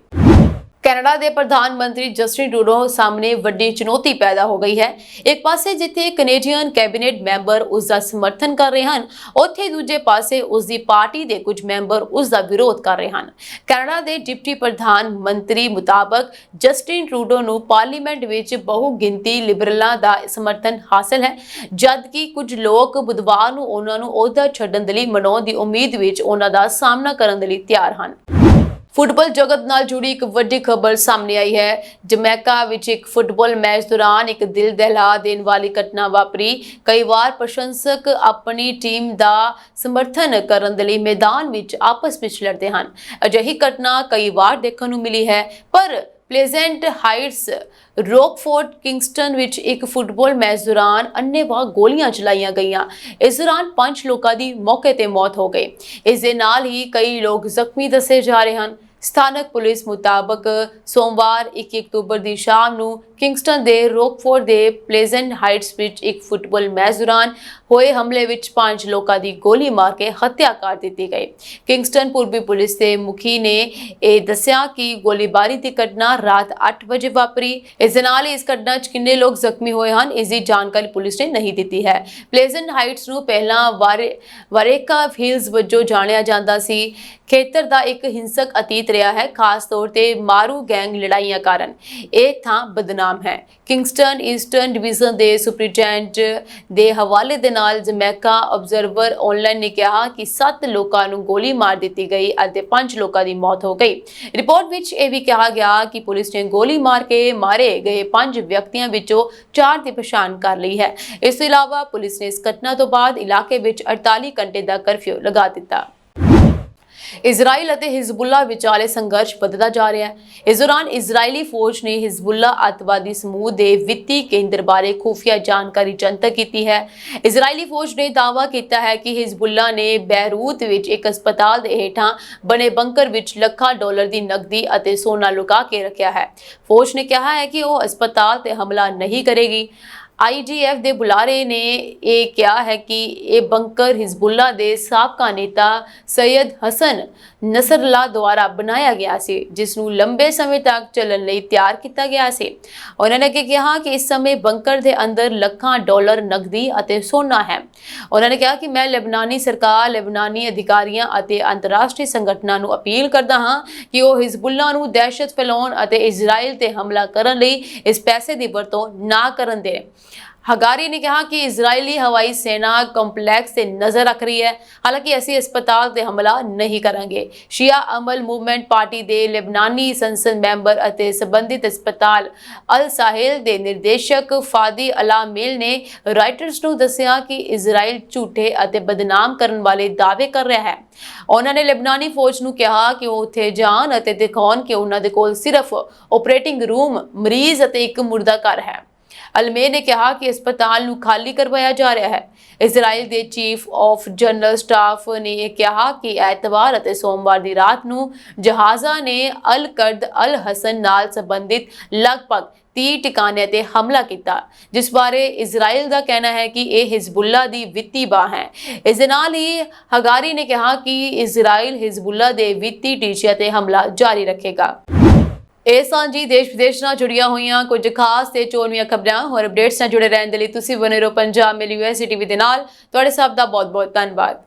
ਕੈਨੇਡਾ ਦੇ ਪ੍ਰਧਾਨ ਮੰਤਰੀ ਜਸਟਿਨ ਟਰੂਡੋ ਸਾਹਮਣੇ ਵੱਡੀ ਚੁਣੌਤੀ ਪੈਦਾ ਹੋ ਗਈ ਹੈ। ਇੱਕ ਪਾਸੇ ਜਿੱਥੇ ਕੈਨੇਡੀਅਨ ਕੈਬਨਿਟ ਮੈਂਬਰ ਉਸ ਦਾ ਸਮਰਥਨ ਕਰ ਰਹੇ ਹਨ, ਉੱਥੇ ਦੂਜੇ ਪਾਸੇ ਉਸ ਦੀ ਪਾਰਟੀ ਦੇ ਕੁਝ ਮੈਂਬਰ ਉਸ ਦਾ ਵਿਰੋਧ ਕਰ ਰਹੇ ਹਨ। ਕੈਨੇਡਾ ਦੇ ਡਿਪਟੀ ਪ੍ਰਧਾਨ ਮੰਤਰੀ ਮੁਤਾਬਕ ਜਸਟਿਨ ਟਰੂਡੋ ਨੂੰ ਪਾਰਲੀਮੈਂਟ ਵਿੱਚ ਬਹੁ ਗਿਣਤੀ ਲਿਬਰਲਾਂ ਦਾ ਸਮਰਥਨ ਹਾਸਲ ਹੈ, ਜਦਕਿ ਕੁਝ ਲੋਕ ਬੁੱਧਵਾਰ ਨੂੰ ਉਹਨਾਂ ਨੂੰ ਅਹੁਦਾ ਛੱਡਣ ਦੇ ਲਈ ਮਨਾਉਣ ਦੀ ਉਮੀਦ ਵਿੱਚ ਉਹਨਾਂ ਦਾ ਸਾਹਮਣਾ ਕਰਨ ਦੇ ਲਈ ਤਿਆਰ ਹਨ। ਫੁੱਟਬਾਲ ਜਗਤ ਨਾਲ ਜੁੜੀ ਇੱਕ ਵੱਡੀ ਖਬਰ ਸਾਹਮਣੇ ਆਈ ਹੈ। ਜਮੈਕਾ ਵਿੱਚ ਇੱਕ ਫੁੱਟਬਾਲ ਮੈਚ ਦੌਰਾਨ ਇੱਕ ਦਿਲ ਦਹਿਲਾ ਦੇਣ ਵਾਲੀ ਘਟਨਾ ਵਾਪਰੀ। ਕਈ ਵਾਰ ਪ੍ਰਸ਼ੰਸਕ ਆਪਣੀ ਟੀਮ ਦਾ ਸਮਰਥਨ ਕਰਨ ਦੇ ਲਈ ਮੈਦਾਨ ਵਿੱਚ ਆਪਸ ਵਿੱਚ ਲੜਦੇ ਹਨ। ਅਜਿਹੀ ਘਟਨਾ ਕਈ ਵਾਰ ਦੇਖਣ ਨੂੰ ਮਿਲੀ ਹੈ, ਪਰ ਪਲੇਜ਼ੈਂਟ ਹਾਈਟਸ, ਰੌਕਫੋਰਟ, ਕਿੰਗਸਟਨ ਵਿੱਚ ਇੱਕ ਫੁੱਟਬਾਲ ਮੈਚ ਦੌਰਾਨ ਅੰਨ੍ਹੇਵਾਹ ਗੋਲੀਆਂ ਚਲਾਈਆਂ ਗਈਆਂ। ਇਸ ਦੌਰਾਨ 5 ਲੋਕਾਂ ਦੀ ਮੌਕੇ ਤੇ ਮੌਤ ਹੋ ਗਈ। ਇਸ ਦੇ ਨਾਲ ਹੀ ਕਈ ਲੋਕ ਜ਼ਖਮੀ ਦੱਸੇ ਜਾ ਰਹੇ ਹਨ। ਸਥਾਨਕ ਪੁਲਿਸ ਮੁਤਾਬਕ ਸੋਮਵਾਰ 21 ਅਕਤੂਬਰ ਦੀ ਸ਼ਾਮ ਨੂੰ ਕਿੰਗਸਟਨ ਦੇ ਰੌਕਫੋਰਟ ਦੇ ਪਲੇਜ਼ੈਂਟ ਹਾਈਟਸ ਵਿੱਚ ਇੱਕ ਫੁੱਟਬਾਲ ਮੈਚ ਦੌਰਾਨ ਹੋਏ ਹਮਲੇ ਵਿੱਚ 5 ਲੋਕਾਂ ਦੀ ਗੋਲੀ ਮਾਰ ਕੇ ਹੱਤਿਆ ਕਰ ਦਿੱਤੀ ਗਈ। ਕਿੰਗਸਟਨ ਪੂਰਬੀ ਪੁਲਿਸ ਦੇ ਮੁਖੀ ਨੇ ਇਹ ਦੱਸਿਆ ਕਿ ਗੋਲੀਬਾਰੀ ਦੀ ਘਟਨਾ ਰਾਤ 8 ਵਜੇ ਵਾਪਰੀ। ਇਸ ਦੇ ਨਾਲ ਹੀ ਇਸ ਘਟਨਾ 'ਚ ਕਿੰਨੇ ਲੋਕ ਜ਼ਖਮੀ ਹੋਏ ਹਨ, ਇਸ ਦੀ ਜਾਣਕਾਰੀ ਪੁਲਿਸ ਨੇ ਨਹੀਂ ਦਿੱਤੀ ਹੈ। ਪਲੇਜ਼ੈਂਟ ਹਾਈਟਸ ਨੂੰ ਪਹਿਲਾਂ ਵਾਰੇਕਾ ਹਿਲਸ ਵਜੋਂ ਜਾਣਿਆ ਜਾਂਦਾ ਸੀ। ਖੇਤਰ ਦਾ ਇੱਕ ਹਿੰਸਕ ਅਤੀਤ ਬੀਤ ਰਿਹਾ ਹੈ, ਖਾਸ ਤੌਰ ਤੇ ਮਾਰੂ ਗੈਂਗ ਲੜਾਈਆਂ ਕਾਰਨ ਇਹ ਥਾਂ ਬਦਨਾਮ ਹੈ। ਕਿੰਗਸਟਨ ਈਸਟਰਨ ਡਿਵੀਜ਼ਨ ਦੇ ਸੁਪਰੀਡੈਂਟ ਦੇ ਹਵਾਲੇ ਦੇ ਨਾਲ ਜਮੈਕਾ ਆਬਜ਼ਰਵਰ ਆਨਲਾਈਨ ਨੇ ਕਿਹਾ ਕਿ 7 ਲੋਕਾਂ ਨੂੰ ਗੋਲੀ ਮਾਰ ਦਿੱਤੀ ਗਈ ਅਤੇ 5 ਲੋਕਾਂ ਦੀ ਮੌਤ ਹੋ ਗਈ। ਰਿਪੋਰਟ ਵਿੱਚ ਇਹ ਵੀ ਕਿਹਾ ਗਿਆ ਕਿ ਪੁਲਿਸ ਨੇ ਗੋਲੀ ਮਾਰ ਕੇ ਮਾਰੇ ਗਏ 5 ਵਿਅਕਤੀਆਂ ਵਿੱਚੋਂ 4 ਦੀ ਪਛਾਣ ਕਰ ਲਈ ਹੈ। ਇਸ ਤੋਂ ਇਲਾਵਾ ਪੁਲਿਸ ਨੇ ਇਸ ਘਟਨਾ ਤੋਂ ਬਾਅਦ ਇਲਾਕੇ ਵਿੱਚ 48 ਘੰਟੇ ਦਾ ਕਰਫਿਊ ਲਗਾ ਦਿੱਤਾ। ਇਜ਼ਰਾਈਲ ਅਤੇ ਹਿਜ਼ਬੁੱਲਾ ਵਿਚਾਲੇ ਸੰਘਰਸ਼ ਵੱਧਦਾ ਜਾ ਰਿਹਾ ਹੈ। ਇਸ ਦੌਰਾਨ ਇਜ਼ਰਾਈਲੀ ਫੌਜ ਨੇ ਹਿਜ਼ਬੁੱਲਾ ਅੱਤਵਾਦੀ ਸਮੂਹ ਦੇ ਵਿੱਤੀ ਕੇਂਦਰ ਬਾਰੇ ਖੁਫੀਆ ਜਾਣਕਾਰੀ ਜਨਤਕ ਕੀਤੀ ਹੈ। ਇਜ਼ਰਾਈਲੀ ਫੌਜ ਨੇ ਦਾਅਵਾ ਕੀਤਾ ਹੈ ਕਿ ਹਿਜ਼ਬੁੱਲਾ ਨੇ ਬੈਰੂਤ ਵਿੱਚ ਇੱਕ ਹਸਪਤਾਲ ਦੇ ਹੇਠਾਂ ਬਣੇ ਬੰਕਰ ਵਿੱਚ ਲੱਖਾਂ ਡਾਲਰ ਦੀ ਨਕਦੀ ਅਤੇ ਸੋਨਾ ਲੁਕਾ ਕੇ ਰੱਖਿਆ ਹੈ। ਫੌਜ ਨੇ ਕਿਹਾ ਹੈ ਕਿ ਉਹ ਹਸਪਤਾਲ ਤੇ ਹਮਲਾ ਨਹੀਂ ਕਰੇਗੀ। IDF ਦੇ ਬੁਲਾਰੇ ਨੇ ਇਹ ਕਿਹਾ ਹੈ ਕਿ ਇਹ ਬੰਕਰ ਹਿਜ਼ਬੁੱਲਾ ਦੇ ਸਾਬਕਾ ਨੇਤਾ ਸੈयद ਹਸਨ ਨਸਰੱਲਾ ਦੁਆਰਾ ਬਣਾਇਆ ਗਿਆ ਸੀ, ਜਿਸ ਨੂੰ ਲੰਬੇ ਸਮੇਂ ਤੱਕ ਚੱਲਣ ਲਈ ਤਿਆਰ ਕੀਤਾ ਗਿਆ ਸੀ। ਉਹਨਾਂ ਨੇ ਕਿਹਾ ਕਿ ਇਸ ਸਮੇਂ ਬੰਕਰ ਦੇ ਅੰਦਰ ਲੱਖਾਂ ਡਾਲਰ ਨਕਦੀ ਅਤੇ ਸੋਨਾ ਹੈ। ਉਹਨਾਂ ਨੇ ਕਿਹਾ ਕਿ ਮੈਂ ਲੈਬਨਾਨੀ ਸਰਕਾਰ, ਲੈਬਨਾਨੀ ਅਧਿਕਾਰੀਆਂ ਅਤੇ ਅੰਤਰਰਾਸ਼ਟਰੀ ਸੰਗਠਨਾਂ ਨੂੰ ਅਪੀਲ ਕਰਦਾ ਹਾਂ ਕਿ ਉਹ ਹਿਜ਼ਬੁੱਲਾ ਨੂੰ ਦਹਿਸ਼ਤ ਫੈਲਾਉਣ ਅਤੇ ਇਜ਼ਰਾਈਲ ਤੇ ਹਮਲਾ ਕਰਨ ਲਈ ਇਸ ਪੈਸੇ ਦੀ ਵਰਤੋਂ ਨਾ ਕਰਨ ਦੇਣ। ਹਗਾਰੀ ਨੇ ਕਿਹਾ ਕਿ ਇਜ਼ਰਾਈਲੀ ਹਵਾਈ ਸੈਨਾ ਕੰਪਲੈਕਸ ਤੇ ਨਜ਼ਰ ਰੱਖ ਰਹੀ ਹੈ, ਹਾਲਾਂਕਿ ਅਸੀਂ ਹਸਪਤਾਲ ਤੇ ਹਮਲਾ ਨਹੀਂ ਕਰਾਂਗੇ। ਸ਼ੀਆ ਅਮਲ ਮੂਵਮੈਂਟ ਪਾਰਟੀ ਦੇ ਲੈਬਨਾਨੀ ਸੰਸਦ ਮੈਂਬਰ ਅਤੇ ਸੰਬੰਧਿਤ ਹਸਪਤਾਲ ਅਲ ਸਾਹਿਲ ਦੇ ਨਿਰਦੇਸ਼ਕ ਫਾਦੀ ਅਲਾਮੇਲ ਨੇ ਰਾਈਟਰਸ ਨੂੰ ਦੱਸਿਆ ਕਿ ਇਜ਼ਰਾਈਲ ਝੂਠੇ ਅਤੇ ਬਦਨਾਮ ਕਰਨ ਵਾਲੇ ਦਾਅਵੇ ਕਰ ਰਿਹਾ ਹੈ। ਉਹਨਾਂ ਨੇ ਲੈਬਨਾਨੀ ਫੌਜ ਨੂੰ ਕਿਹਾ ਕਿ ਉਹ ਉੱਥੇ ਜਾਣ ਅਤੇ ਦਿਖਾਉਣ ਕਿ ਉਹਨਾਂ ਦੇ ਕੋਲ ਸਿਰਫ ਆਪਰੇਟਿੰਗ ਰੂਮ, ਮਰੀਜ਼ ਅਤੇ ਇੱਕ ਮੁਰਦਾ ਘਰ ਹੈ। ਅਲਮੇ ਨੇ ਕਿਹਾ ਕਿ ਹਸਪਤਾਲ ਨੂੰ ਖਾਲੀ ਕਰਵਾਇਆ ਜਾ ਰਿਹਾ ਹੈ। ਇਜ਼ਰਾਈਲ ਦੇ ਚੀਫ ਆਫ ਜਨਰਲ ਸਟਾਫ ਨੇ ਇਹ ਕਿਹਾ ਕਿ ਐਤਵਾਰ ਅਤੇ ਸੋਮਵਾਰ ਦੀ ਰਾਤ ਨੂੰ ਜਹਾਜ਼ਾਂ ਨੇ ਅਲ ਕਰਦ ਅਲ ਹਸਨ ਨਾਲ ਸੰਬੰਧਿਤ ਲਗਭਗ 30 ਟਿਕਾਣਿਆਂ ਤੇ ਹਮਲਾ ਕੀਤਾ, ਜਿਸ ਬਾਰੇ ਇਜ਼ਰਾਈਲ ਦਾ ਕਹਿਣਾ ਹੈ ਕਿ ਇਹ ਹਿਜ਼ਬੁੱਲਾ ਦੀ ਵਿੱਤੀ ਬਾਹ ਹੈ। ਇਸ ਦੇ ਨਾਲ ਹੀ ਹਗਾਰੀ ਨੇ ਕਿਹਾ ਕਿ ਇਜ਼ਰਾਈਲ ਹਿਜ਼ਬੁੱਲਾ ਦੇ ਵਿੱਤੀ ਟੀਚਿਆਂ ਤੇ ਹਮਲਾ ਜਾਰੀ ਰੱਖੇਗਾ। ਇਹ ਸਾਂਝੀ ਦੇਸ਼ ਵਿਦੇਸ਼ ਨਾਲ ਜੁੜੀਆਂ ਹੋਈਆਂ ਕੁਝ ਖਾਸ ਤੇ ਚੋਣਵੀਆਂ ਖਬਰਾਂ ਹੋਰ ਅਪਡੇਟਸ ਨਾਲ ਜੁੜੇ ਰਹਿਣ ਦੇ ਲਈ ਤੁਸੀਂ ਬਣੇ ਰਹੋ ਪੰਜਾਬ ਮੇਲ USA TV ਦੇ ਨਾਲ। ਤੁਹਾਡੇ ਸਭ ਦਾ ਬਹੁਤ ਬਹੁਤ ਧੰਨਵਾਦ।